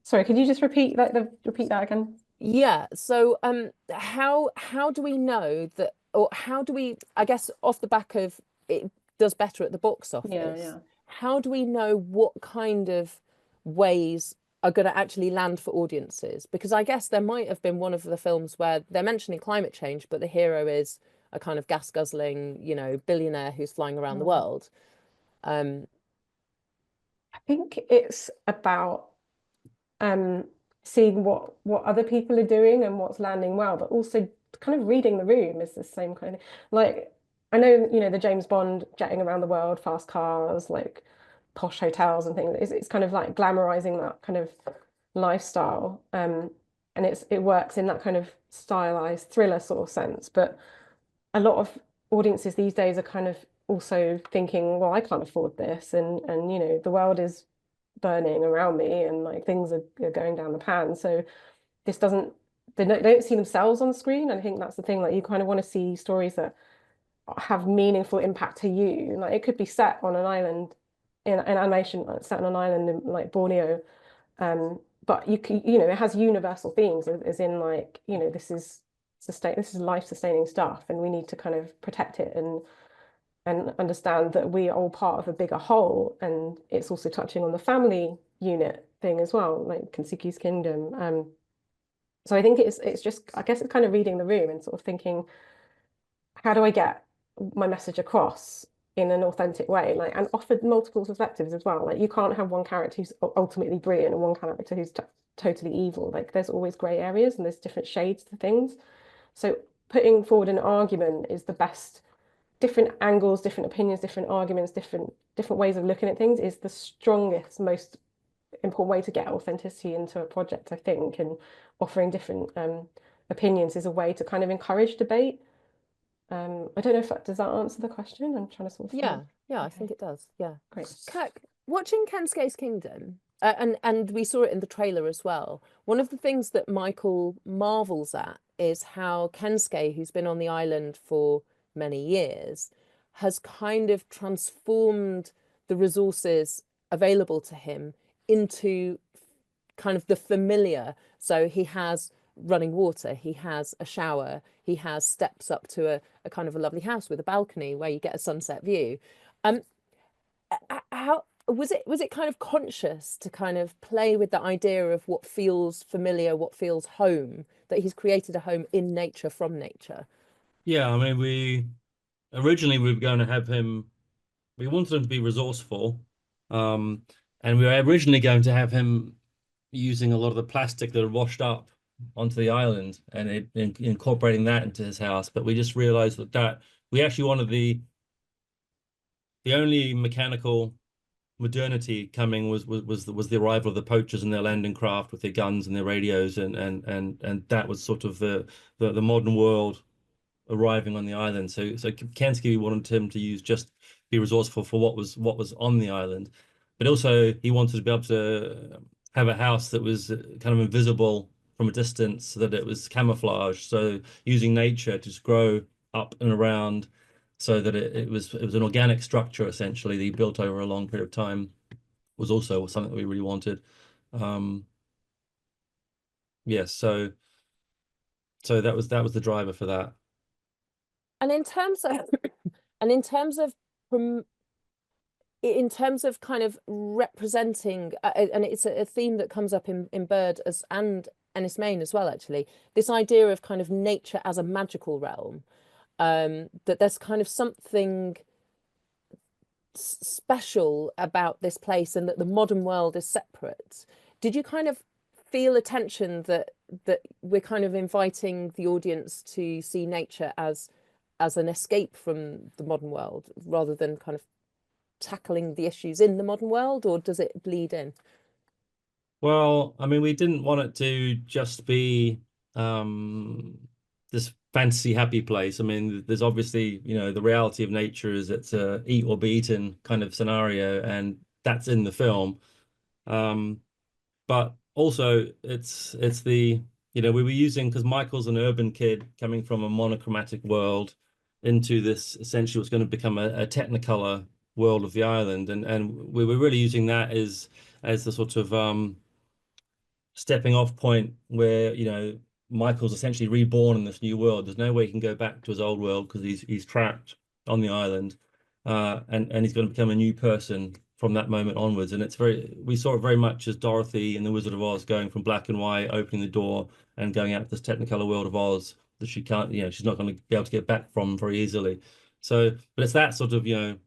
Sorry, could you just repeat that again? Yeah. So how do we know that, or how do we, I guess off the back of it does better at the box office, how do we know what kind of ways are going to actually land for audiences? Because I guess there might have been one of the films where they're mentioning climate change, but the hero is a kind of gas guzzling, you know, billionaire who's flying around the world. I think it's about seeing what other people are doing and what's landing well, but also kind of reading the room is the same kind of, like, I know, you know, the James Bond jetting around the world, fast cars, like posh hotels and things. It's kind of like glamorizing that kind of lifestyle, and it works in that kind of stylized thriller sort of sense. But a lot of audiences these days are kind of also thinking, well, I can't afford this, and you know, the world is burning around me, and like things are going down the pan. So this doesn't, they don't see themselves on the screen. And I think that's the thing, like you kind of want to see stories that have meaningful impact to you. Like it could be set on an island in animation, like set on an island in like Borneo, but you know, it has universal themes, as in like, you know, this is life sustaining stuff, and we need to kind of protect it and understand that we are all part of a bigger whole. And it's also touching on the family unit thing as well, like Kensuke's Kingdom. So I think it's just, I guess it's kind of reading the room and sort of thinking, how do I get my message across in an authentic way, like, and offered multiple perspectives as well. Like you can't have one character who's ultimately brilliant and one character who's totally evil. Like there's always grey areas and there's different shades to things. So putting forward an argument is the best. Different angles, different opinions, different arguments, different ways of looking at things is the strongest, most important way to get authenticity into a project, I think. And offering different opinions is a way to kind of encourage debate. I don't know if does that answer the question. I'm trying to sort of Yeah, I Okay. think it does. Yeah. Great. Kirk, watching Kensuke's Kingdom, and we saw it in the trailer as well. One of the things that Michael marvels at is how Kensuke, who's been on the island for many years, has kind of transformed the resources available to him into kind of the familiar. So he has running water, he has a shower, he has steps up to a kind of a lovely house with a balcony where you get a sunset view. How was it kind of conscious to kind of play with the idea of what feels familiar, what feels home, that he's created a home in nature from nature? Yeah, I mean, we were going to have him, we wanted him to be resourceful, and we were originally going to have him using a lot of the plastic that had washed up onto the island and incorporating that into his house. But we just realized that we actually wanted the only mechanical modernity coming was the arrival of the poachers and their landing craft with their guns and their radios, and that was sort of the modern world arriving on the island. So Kensuke wanted him to be resourceful for what was on the island, but also he wanted to be able to have a house that was kind of invisible from a distance, so that it was camouflaged. So using nature to just grow up and around, so that it was an organic structure essentially that he built over a long period of time, was also something that we really wanted. Yes, so that was the driver for that. And in terms of kind of representing, and it's a theme that comes up in Bird and Ennis Main as well, actually, this idea of kind of nature as a magical realm, that there's kind of something special about this place, and that the modern world is separate. Did you kind of feel a tension that we're kind of inviting the audience to see nature as an escape from the modern world rather than kind of tackling the issues in the modern world, or does it bleed in? Well, I mean, we didn't want it to just be this fantasy happy place. I mean, there's obviously, the reality of nature is it's a eat or be eaten kind of scenario, and that's in the film. But also it's the, we were using, because Michael's an urban kid coming from a monochromatic world into this essentially what's going to become a technicolor world of the island, and we were really using that as the sort of stepping off point where Michael's essentially reborn in this new world. There's no way he can go back to his old world because he's trapped on the island, and he's going to become a new person from that moment onwards. And we saw it very much as Dorothy in The Wizard of Oz, going from black and white, opening the door and going out to this technicolor world of Oz that she can't, she's not going to be able to get back from very easily. So, but it's that sort of, and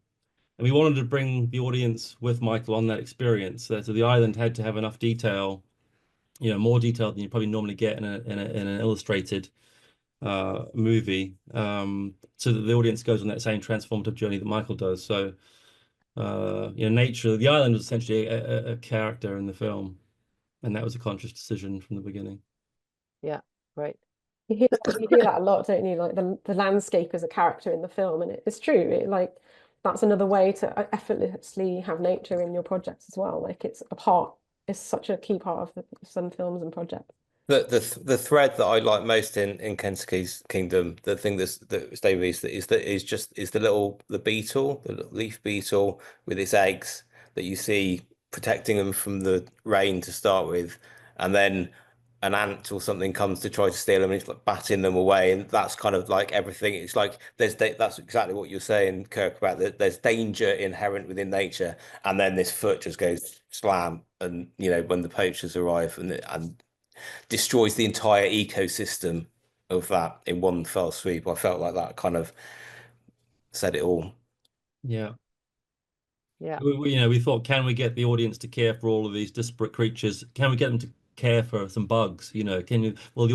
we wanted to bring the audience with Michael on that experience. So the island had to have enough detail, more detail than you probably normally get in an illustrated movie, so that the audience goes on that same transformative journey that Michael does. So, nature, the island was essentially a character in the film, and that was a conscious decision from the beginning. Yeah, right. You hear that a lot, don't you? Like the landscape is a character in the film, and it's true. That's another way to effortlessly have nature in your projects as well. Like it's such a key part of some films and projects. The thread that I like most in Kensuke's Kingdom, the thing that stayed with me is the beetle, the leaf beetle with its eggs that you see protecting them from the rain to start with, and then an ant or something comes to try to steal them and it's like batting them away, and that's kind of like everything. It's like that's exactly what you're saying, Kirk, about that there's danger inherent within nature, and then this foot just goes slam, and when the poachers arrive and destroys the entire ecosystem of that in one fell sweep. I felt like that kind of said it all. Yeah. Yeah. We thought, can we get the audience to care for all of these disparate creatures? Can we get them to care for some bugs? Will the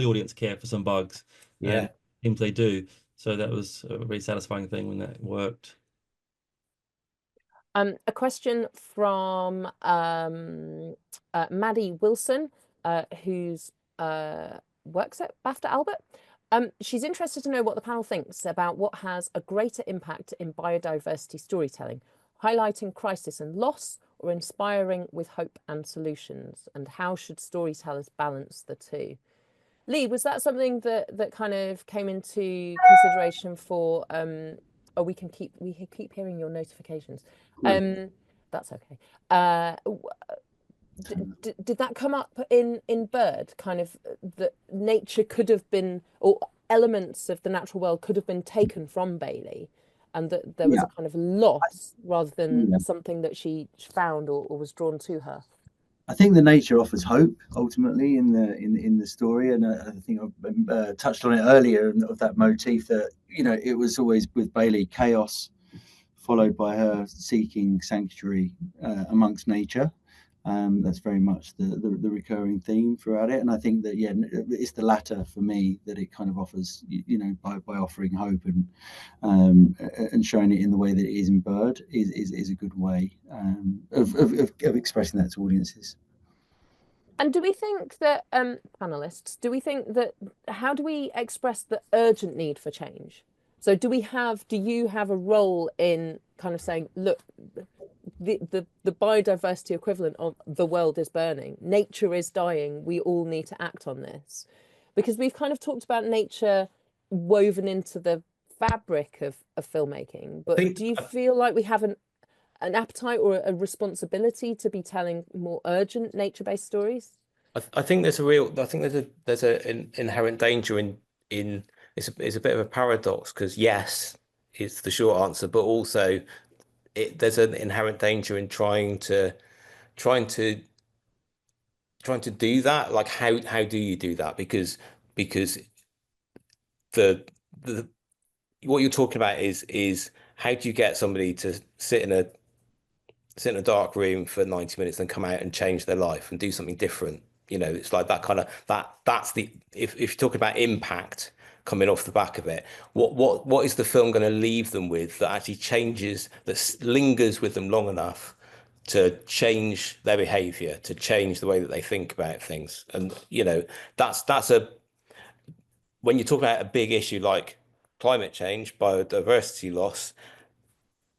audience care for some bugs? Yeah. And it seems they do. So that was a very satisfying thing when that worked. A question from Maddie Wilson, who's works at BAFTA Albert. She's interested to know what the panel thinks about what has a greater impact in biodiversity storytelling, highlighting crisis and loss, or inspiring with hope and solutions, and how should storytellers balance the two? Lee, was that something that kind of came into consideration for? Oh, we keep hearing your notifications. That's okay. Did that come up in Bird? Kind of that nature could have been, or elements of the natural world could have been taken from Bailey, and that there was a kind of loss rather than something that she found or was drawn to her. I think the nature offers hope ultimately in the story, and I think I touched on it earlier of that motif that it was always with Bailey chaos, followed by her seeking sanctuary amongst nature. That's very much the recurring theme throughout it, and I think that it's the latter for me that it kind of offers, by offering hope and showing it in the way that it is in Bird is a good way of expressing that to audiences. And do we think that panelists, how do we express the urgent need for change? So do you have a role in kind of saying, look, the biodiversity equivalent of the world is burning, nature is dying, we all need to act on this? Because we've kind of talked about nature woven into the fabric of filmmaking, but do you feel like we have an appetite or a responsibility to be telling more urgent nature-based stories? I think there's an inherent danger in it's a bit of a paradox, because yes, it's the short answer, but also there's an inherent danger in trying to do that. Like how do you do that? Because the what you're talking about is how do you get somebody to sit in a dark room for 90 minutes and come out and change their life and do something different? It's like that kind of that's the if you're talking about impact coming off the back of it, what is the film going to leave them with that actually changes, that lingers with them long enough to change their behavior, to change the way that they think about things? And that's when you talk about a big issue like climate change, biodiversity loss,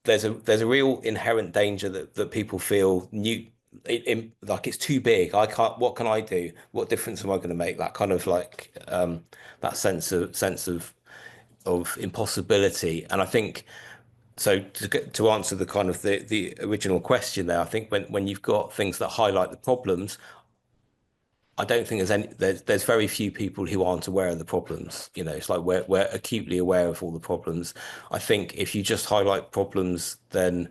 there's a real inherent danger that people feel like it's too big. I can't. What can I do? What difference am I going to make? That kind of like that sense of impossibility. And I think so. To answer the kind of the original question there, I think when you've got things that highlight the problems, I don't think there's very few people who aren't aware of the problems. It's like we're acutely aware of all the problems. I think if you just highlight problems, then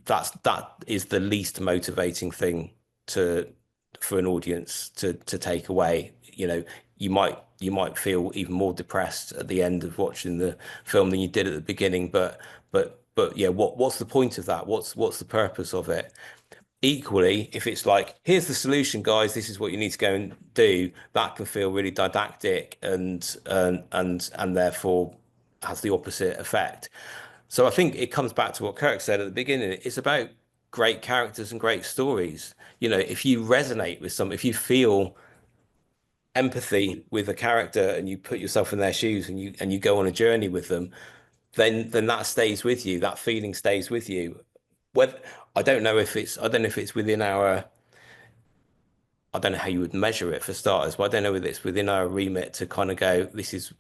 that is the least motivating thing for an audience to take away. You might feel even more depressed at the end of watching the film than you did at the beginning. But yeah, what's the point of that? What's the purpose of it? Equally, if it's like, here's the solution, guys, this is what you need to go and do, that can feel really didactic and therefore has the opposite effect. So I think it comes back to what Kirk said at the beginning. It's about great characters and great stories. If you resonate with if you feel empathy with a character and you put yourself in their shoes and you go on a journey with them, then that stays with you. That feeling stays with you. I don't know if it's within our, I don't know how you would measure it for starters, but I don't know whether it's within our remit to kind of go, this is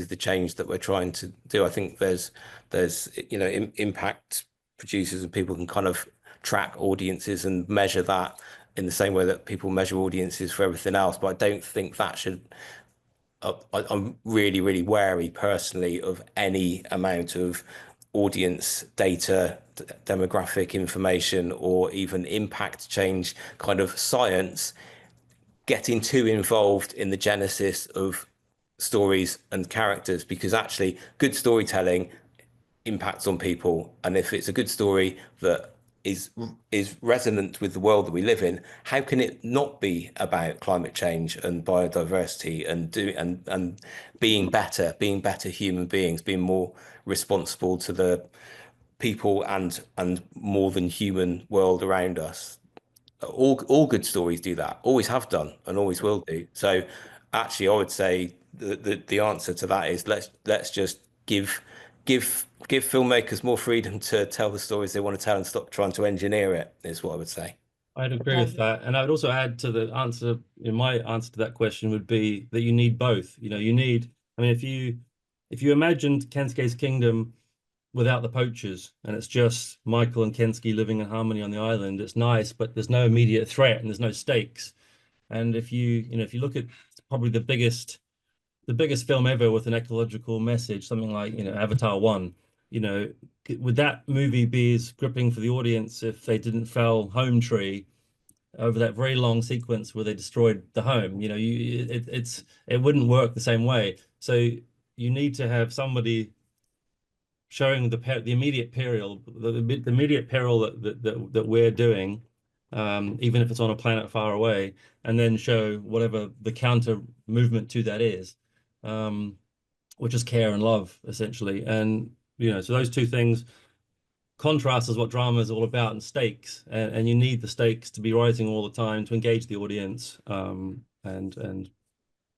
the change that we're trying to do. I think there's impact producers and people can kind of track audiences and measure that in the same way that people measure audiences for everything else. But I don't think that should. I'm really, really wary personally of any amount of audience data, demographic information, or even impact change kind of science getting too involved in the genesis of stories and characters, because actually good storytelling impacts on people. And if it's a good story that is resonant with the world that we live in, how can it not be about climate change and biodiversity and being better human beings, being more responsible to the people and more than human world around us? All good stories do that, always have done and always will do. So actually I would say the answer to that is let's just give filmmakers more freedom to tell the stories they want to tell and stop trying to engineer it, is what I would say. I'd agree with that. And I would also add to the answer, my answer to that question would be that you need both. You need, I mean, if you imagined Kensuke's kingdom without the poachers and it's just Michael and Kensuke living in harmony on the island, it's nice, but there's no immediate threat and there's no stakes. And if you look at probably the biggest film ever with an ecological message, something like, Avatar 1, would that movie be as gripping for the audience if they didn't fell home tree over that very long sequence where they destroyed the home? It wouldn't work the same way. So you need to have somebody showing the immediate peril, the immediate peril that we're doing, even if it's on a planet far away, and then show whatever the counter movement to that is, which is care and love, essentially. And so those two things contrast is what drama is all about, and stakes, and you need the stakes to be rising all the time to engage the audience. And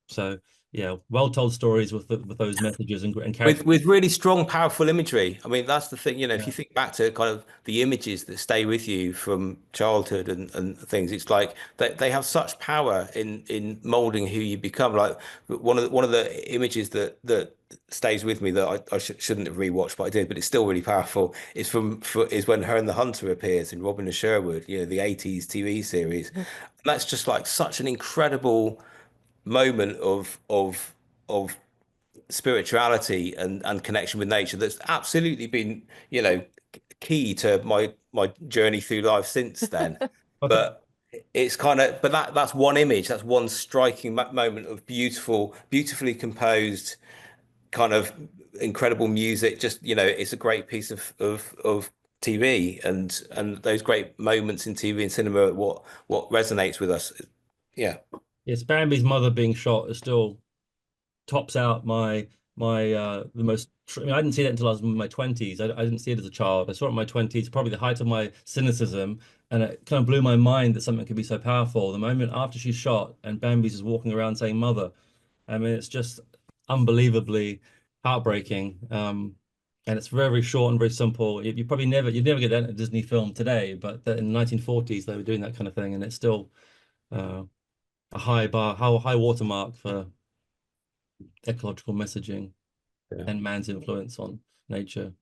so yeah, well told stories with those messages and with really strong, powerful imagery. I mean, that's the thing. If you think back to kind of the images that stay with you from childhood and things, it's like they have such power in molding who you become. Like one of the images that stays with me that I shouldn't have rewatched, but I did, but it's still really powerful. Is when her and the Hunter appears in Robin of Sherwood, the 80s TV series. And that's just like such an incredible moment of spirituality and connection with nature that's absolutely been key to my journey through life since then. But it's kind of, but that's one image, that's one striking moment of beautifully composed, kind of incredible music. Just it's a great piece of TV, and those great moments in TV and cinema, what resonates with us. Yes, Bambi's mother being shot is still tops out the most. I didn't see that until I was in my 20s. I didn't see it as a child. I saw it in my 20s, probably the height of my cynicism, and it kind of blew my mind that something could be so powerful. The moment after she's shot and Bambi's is walking around saying "mother," I mean, it's just unbelievably heartbreaking. And it's very, very short and very simple. You'd never get that in a Disney film today, but in the 1940s they were doing that kind of thing, and it's still a high watermark for ecological messaging and man's influence on nature.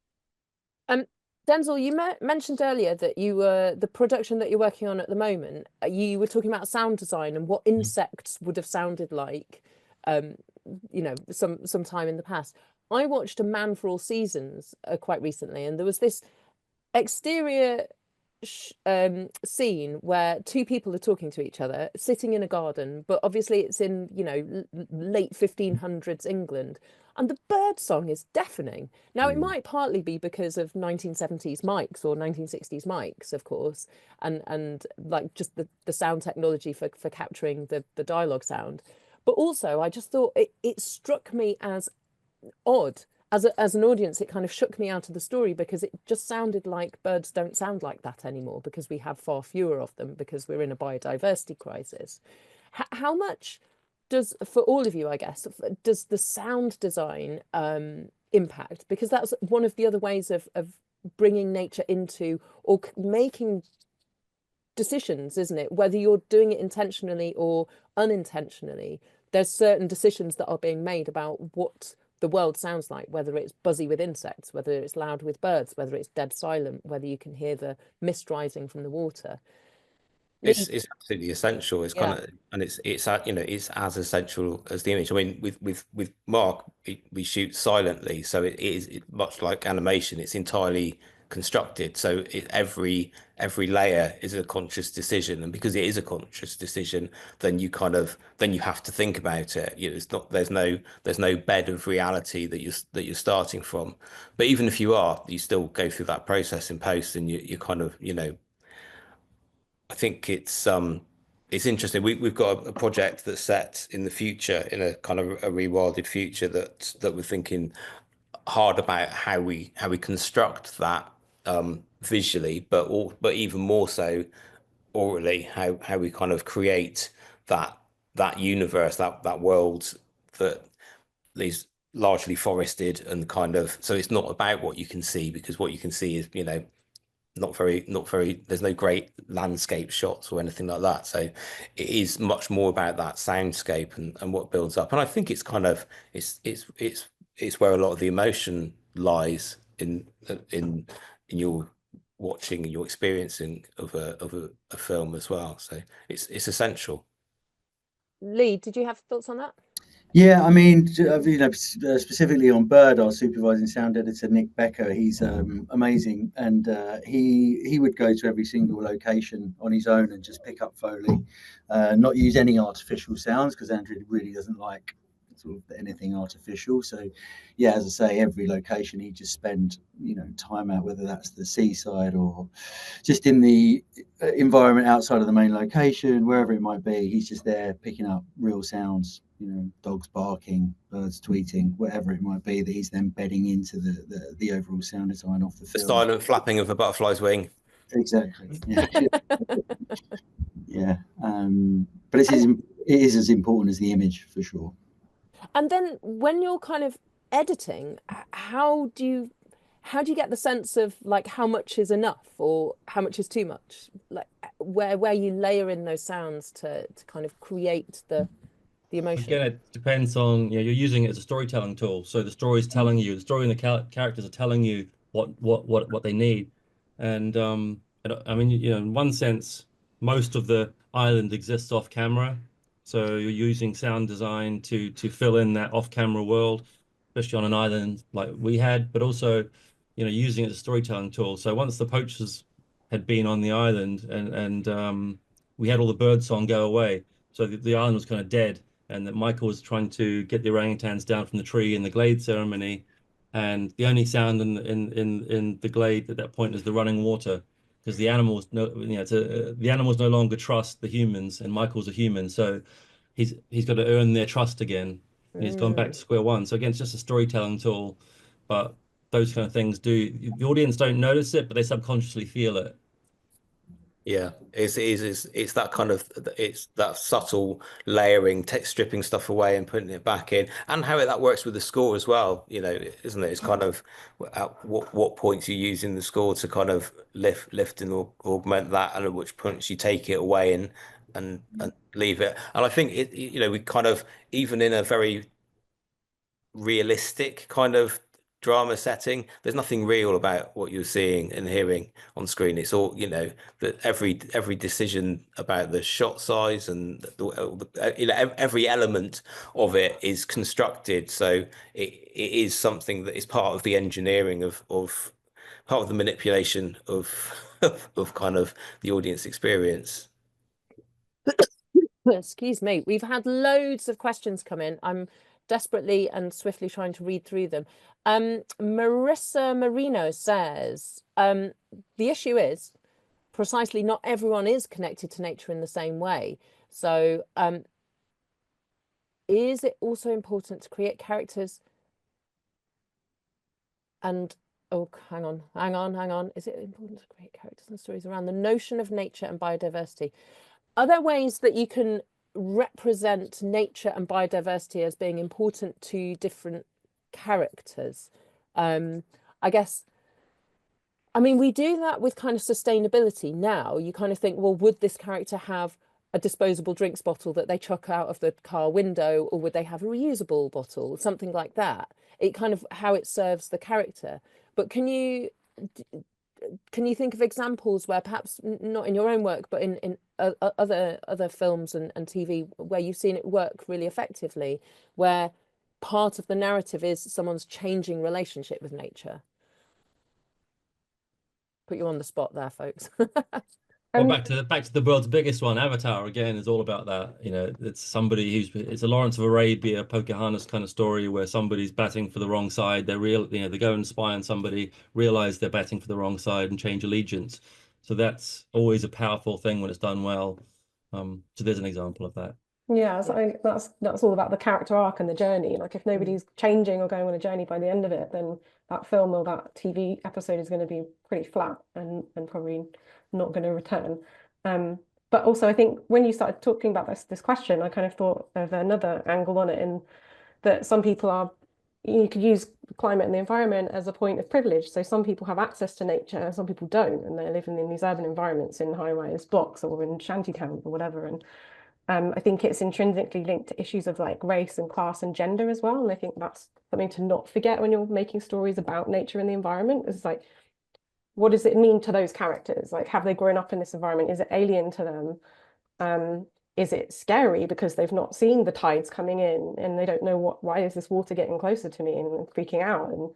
Denzel, you mentioned earlier that the production that you're working on at the moment, you were talking about sound design and what insects would have sounded like, some time in the past. I watched A Man for All Seasons quite recently, and there was this exterior scene where two people are talking to each other sitting in a garden, but obviously it's in late 1500s England, and the bird song is deafening. Now it might partly be because of 1970s mics or 1960s mics, of course, and like just the sound technology for capturing the dialogue sound, but also I just thought it struck me as odd. As an audience, it kind of shook me out of the story, because it just sounded like birds don't sound like that anymore, because we have far fewer of them, because we're in a biodiversity crisis. How much for all of you, I guess, does the sound design impact? Because that's one of the other ways of bringing nature into, or making decisions, isn't it? Whether you're doing it intentionally or unintentionally, there's certain decisions that are being made about what the world sounds like, whether it's buzzy with insects, whether it's loud with birds, whether it's dead silent, whether you can hear the mist rising from the water. It's absolutely essential. It's kind of, and it's it's as essential as the image. I mean, with Mark, we shoot silently, so it is much like animation. It's entirely constructed, so every layer is a conscious decision, and because it is a conscious decision, then you have to think about it. It's not, there's no bed of reality that you're starting from. But even if you are, you still go through that process in post, and you kind of I think it's interesting. We've got a project that's set in the future, in a kind of a rewilded future, that we're thinking hard about how we construct that visually, but even more so orally, how we kind of create that universe, that world that these largely forested and kind of, so it's not about what you can see, because what you can see is, you know, not very, there's no great landscape shots or anything like that. So it is much more about that soundscape and what builds up. And I think it's kind of, it's where a lot of the emotion lies in your watching and your experiencing of a film as well. So it's essential. Lee, did you have thoughts on that? Yeah, I mean, you know, specifically on Bird, our supervising sound editor, Nick Becker, he's amazing. And he would go to every single location on his own and just pick up Foley, not use any artificial sounds, because Andrew really doesn't like sort of anything artificial. So, yeah, as I say, every location he just spend, you know, time out, whether that's the seaside or just in the environment outside of the main location, wherever it might be. He's just there picking up real sounds. You know, dogs barking, birds tweeting, whatever it might be, that he's then bedding into the overall sound design of the film. The silent flapping of a butterfly's wing. Exactly. Yeah. Yeah. But it is as important as the image, for sure. And then when you're kind of editing, how do you get the sense of like how much is enough or how much is too much? Like where you layer in those sounds to kind of create the emotion. Again, it depends on, you know, you're using it as a storytelling tool. So the story is telling you, the story and the characters are telling you what they need. And I mean, you know, in one sense, most of the island exists off camera. So you're using sound design to fill in that off-camera world, especially on an island like we had, but also, you know, using it as a storytelling tool. So once the poachers had been on the island and we had all the bird song go away, so the island was kind of dead, and that Michael was trying to get the orangutans down from the tree in the glade ceremony, and the only sound in the glade at that point is the running water, because the animals the animals no longer trust the humans, and Michael's a human, so he's got to earn their trust again. And he's gone back to square one. So again, it's just a storytelling tool, but those kind of things the audience don't notice it, but they subconsciously feel it. Yeah, it's that kind of, it's that subtle layering, stripping stuff away and putting it back in, and how that works with the score as well, you know, isn't it? It's kind of at what points you use in the score to kind of lift and augment that, and at which points you take it away and leave it. And I think it, you know, we kind of, even in a very realistic kind of drama setting, there's nothing real about what you're seeing and hearing on screen. It's all, you know, that every decision about the shot size and you know, every element of it is constructed, so it is something that is part of the engineering of part of the manipulation of kind of the audience experience. Excuse me, we've had loads of questions come in. I'm desperately and swiftly trying to read through them. Marissa Marino says, the issue is precisely not everyone is connected to nature in the same way. So is it also important to create characters and, oh, hang on. Is it important to create characters and stories around the notion of nature and biodiversity? Are there ways that you can represent nature and biodiversity as being important to different characters? I guess, I mean, we do that with kind of sustainability now. You kind of think, well, would this character have a disposable drinks bottle that they chuck out of the car window, or would they have a reusable bottle, something like that? It kind of how it serves the character. But can you think of examples where, perhaps not in your own work, but in other films and TV, where you've seen it work really effectively, where part of the narrative is someone's changing relationship with nature? Put you on the spot there, folks. Well, back to the world's biggest one, Avatar, again, is all about that. You know, it's somebody it's a Lawrence of Arabia, Pocahontas kind of story, where somebody's batting for the wrong side. They go and spy on somebody, realize they're batting for the wrong side, and change allegiance. So that's always a powerful thing when it's done well. So there's an example of that. Yeah, so that's all about the character arc and the journey. Like, if nobody's changing or going on a journey by the end of it, then that film or that TV episode is going to be pretty flat and probably not going to return. But also, I think when you started talking about this question, I kind of thought of another angle on it, in that some people are, you could use climate and the environment as a point of privilege. So some people have access to nature, some people don't, and they're living in these urban environments in high-rise blocks or in shanty towns or whatever. And I think it's intrinsically linked to issues of like race and class and gender as well. And I think that's something to not forget when you're making stories about nature and the environment. It's like, what does it mean to those characters? Like, have they grown up in this environment? Is it alien to them? Is it scary because they've not seen the tides coming in and they don't know why is this water getting closer to me and freaking out? And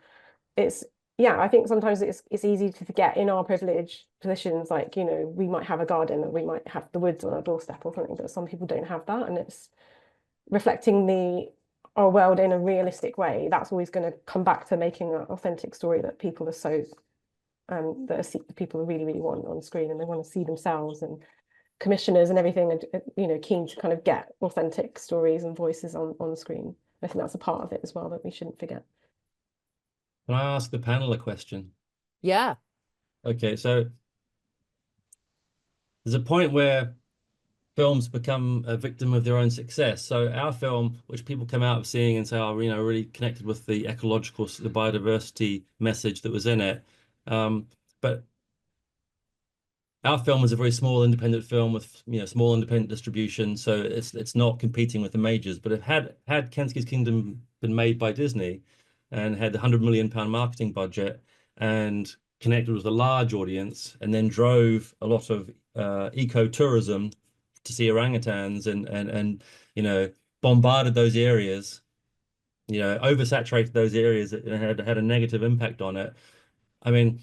it's, yeah, I think sometimes it's easy to forget in our privileged positions, like, you know, we might have a garden or we might have the woods on our doorstep or something, but some people don't have that. And it's reflecting our world in a realistic way. That's always going to come back to making an authentic story that people are so, people really, really want on screen, and they want to see themselves, and commissioners and everything are, you know, keen to kind of get authentic stories and voices on screen. I think that's a part of it as well that we shouldn't forget. Can I ask the panel a question? Yeah. Okay, so there's a point where films become a victim of their own success. So our film, which people come out of seeing and say, oh, you know, really connected with the ecological, the biodiversity message that was in it. But our film was a very small independent film with, you know, small independent distribution, so it's not competing with the majors. But it had Kensuke's Kingdom been made by Disney and had a £100 million marketing budget and connected with a large audience, and then drove a lot of eco-tourism to see orangutans and you know, bombarded those areas, you know, oversaturated those areas, and had a negative impact on it. I mean,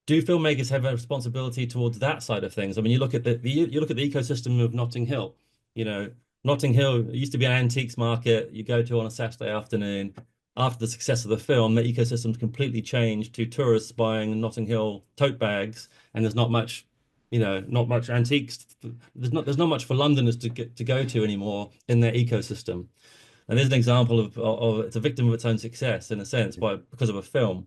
do filmmakers have a responsibility towards that side of things? I mean, you look at the ecosystem of Notting Hill. You know, Notting Hill used to be an antiques market you go to on a Saturday afternoon. After the success of the film, the ecosystem's completely changed to tourists buying Notting Hill tote bags, and there's not much, you know, not much antiques. There's not much for Londoners to go to anymore in their ecosystem. And there's an example of it's a victim of its own success in a sense because of a film.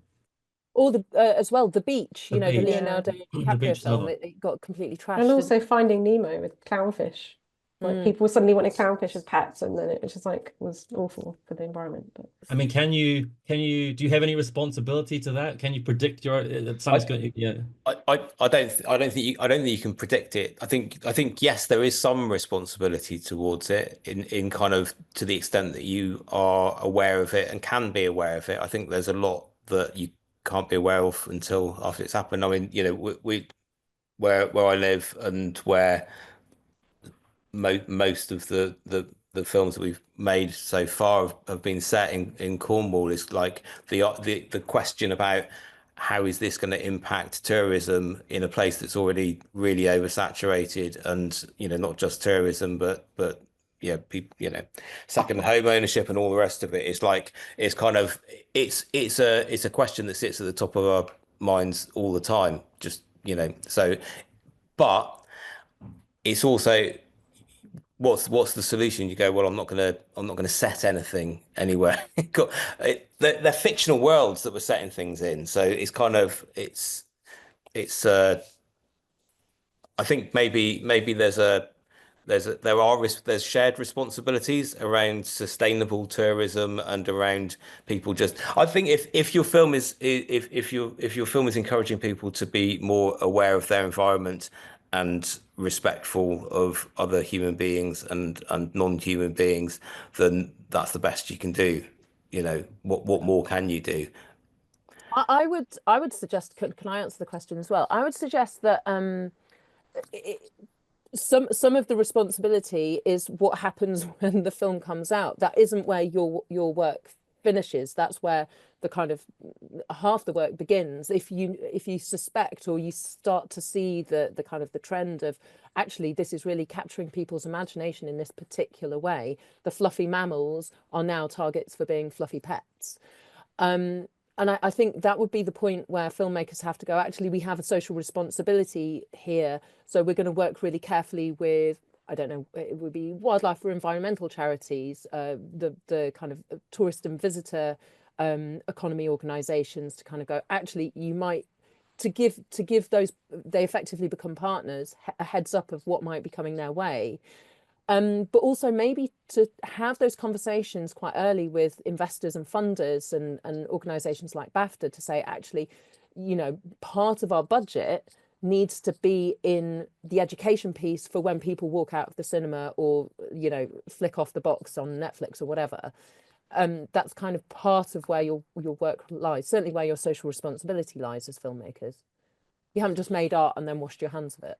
Or as well, The Beach, you know, the Beach. Leonardo DiCaprio film, it got completely trashed. And also Finding Nemo with clownfish. Like people suddenly wanted clownfish as pets, and then it just like was awful for the environment. But I mean, do you have any responsibility to that? Can you predict something's going? Yeah. I don't think you can predict it. I think yes, there is some responsibility towards it in kind of to the extent that you are aware of it and can be aware of it. I think there's a lot that you can't be aware of until after it's happened. I mean, you know, where I live and where most of the films that we've made so far have been set in Cornwall, is like the question about how is this going to impact tourism in a place that's already really oversaturated, and you know, not just tourism but yeah, people, you know, second home ownership and all the rest of it. It's like it's a question that sits at the top of our minds all the time, just, you know. So but it's also what's the solution? You go, well, I'm not gonna set anything anywhere. They're fictional worlds that we're setting things in, so it's kind of I think maybe there's shared responsibilities around sustainable tourism and around people just. I think if your film is encouraging people to be more aware of their environment and respectful of other human beings and non-human beings, then that's the best you can do. You know, what more can you do? I would suggest, can I answer the question as well? I would suggest that some of the responsibility is what happens when the film comes out. That isn't where your work finishes. That's where the kind of half the work begins. If you suspect or you start to see the kind of the trend of actually this is really capturing people's imagination in this particular way, the fluffy mammals are now targets for being fluffy pets. And I think that would be the point where filmmakers have to go, actually, we have a social responsibility here. So we're going to work really carefully with, I don't know, it would be wildlife or environmental charities, the kind of tourist and visitor economy organizations, to kind of go, actually, you might, to give those, they effectively become partners, a heads up of what might be coming their way. But also maybe to have those conversations quite early with investors and funders and organizations like BAFTA to say, actually, you know, part of our budget needs to be in the education piece for when people walk out of the cinema or, you know, flick off the box on Netflix or whatever. That's kind of part of where your work lies, certainly where your social responsibility lies as filmmakers. You haven't just made art and then washed your hands of it.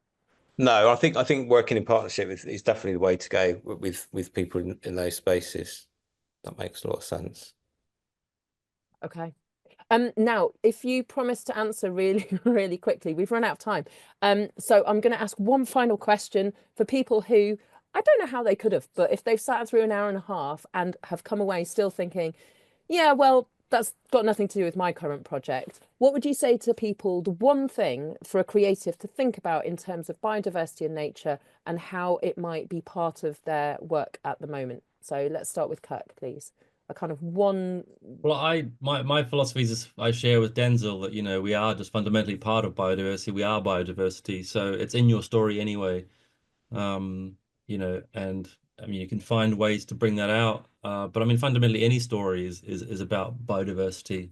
No, I think working in partnership is definitely the way to go with people in those spaces. That makes a lot of sense. Okay. Now, if you promise to answer really, really quickly, we've run out of time. So I'm going to ask one final question for people who, I don't know how they could have, but if they've sat through an hour and a half and have come away still thinking, yeah, well, that's got nothing to do with my current project. What would you say to people, the one thing for a creative to think about in terms of biodiversity and nature and how it might be part of their work at the moment? So let's start with Kirk, please. A kind of one. Well, my philosophies is I share with Denzel that, you know, we are just fundamentally part of biodiversity. We are biodiversity, so it's in your story anyway. You know, and I mean, you can find ways to bring that out. But I mean, fundamentally, any story is about biodiversity.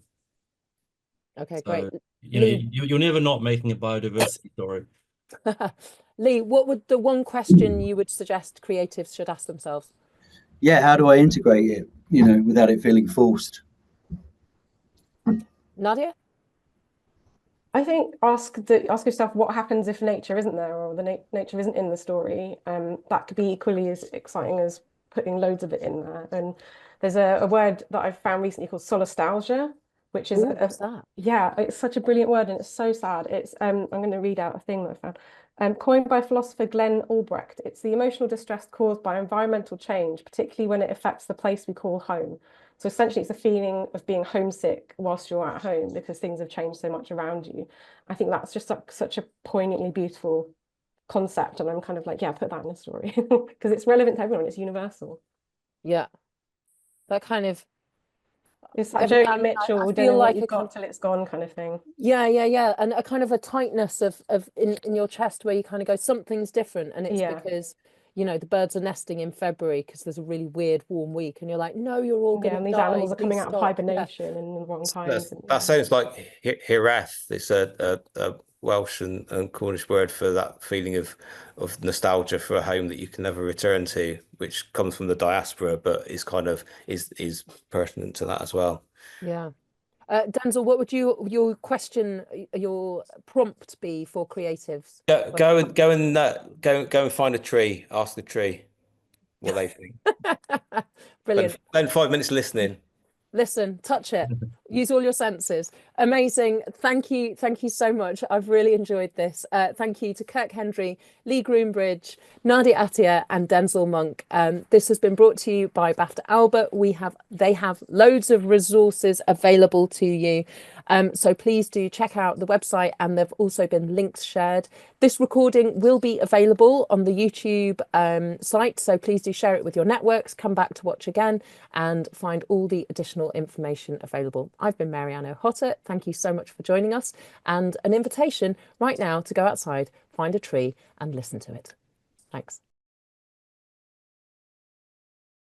Okay, So, great. you know, Lee. you're never not making a biodiversity story. Lee, what would the one question you would suggest creatives should ask themselves? Yeah, how do I integrate it, you know, without it feeling forced? Nadia? I think ask yourself what happens if nature isn't there or the nature isn't in the story. That could be equally as exciting as putting loads of it in there. And there's a word that I've found recently called solastalgia, which is what's that? Yeah, it's such a brilliant word and it's so sad. It's I'm going to read out a thing that I found. Coined by philosopher Glenn Albrecht, it's the emotional distress caused by environmental change, particularly when it affects the place we call home. So essentially, it's a feeling of being homesick whilst you're at home because things have changed so much around you. I think that's just such a poignantly beautiful concept. And I'm kind of like, yeah, put that in a story because it's relevant to everyone. It's universal. Yeah. That kind of. It's like Joni Mitchell, I don't feel know like what you've got till it's gone kind of thing. Yeah. And a kind of a tightness of in your chest where you kind of go, something's different. And it's because, you know, the birds are nesting in February because there's a really weird warm week. And you're like, no, you're all going to die. And these animals are coming out of hibernation in the wrong times. That sounds like hiraeth. It's a Welsh and Cornish word for that feeling of nostalgia for a home that you can never return to, which comes from the diaspora, but is kind of is pertinent to that as well. Yeah. Denzel, what would your prompt be for creatives? Go and find a tree. Ask the tree what they think. Brilliant. Spend 5 minutes listening. Listen, touch it, use all your senses. Amazing. Thank you so much. I've really enjoyed this. Thank you to Kirk Hendry, Lee Groombridge, Nadia Attia and Denzel Monk. This has been brought to you by BAFTA Albert. They have loads of resources available to you. So please do check out the website, and there've also been links shared. This recording will be available on the YouTube site, so please do share it with your networks, come back to watch again and find all the additional information available. I've been Marianne Ochota. Thank you so much for joining us, and an invitation right now to go outside, find a tree and listen to it. Thanks.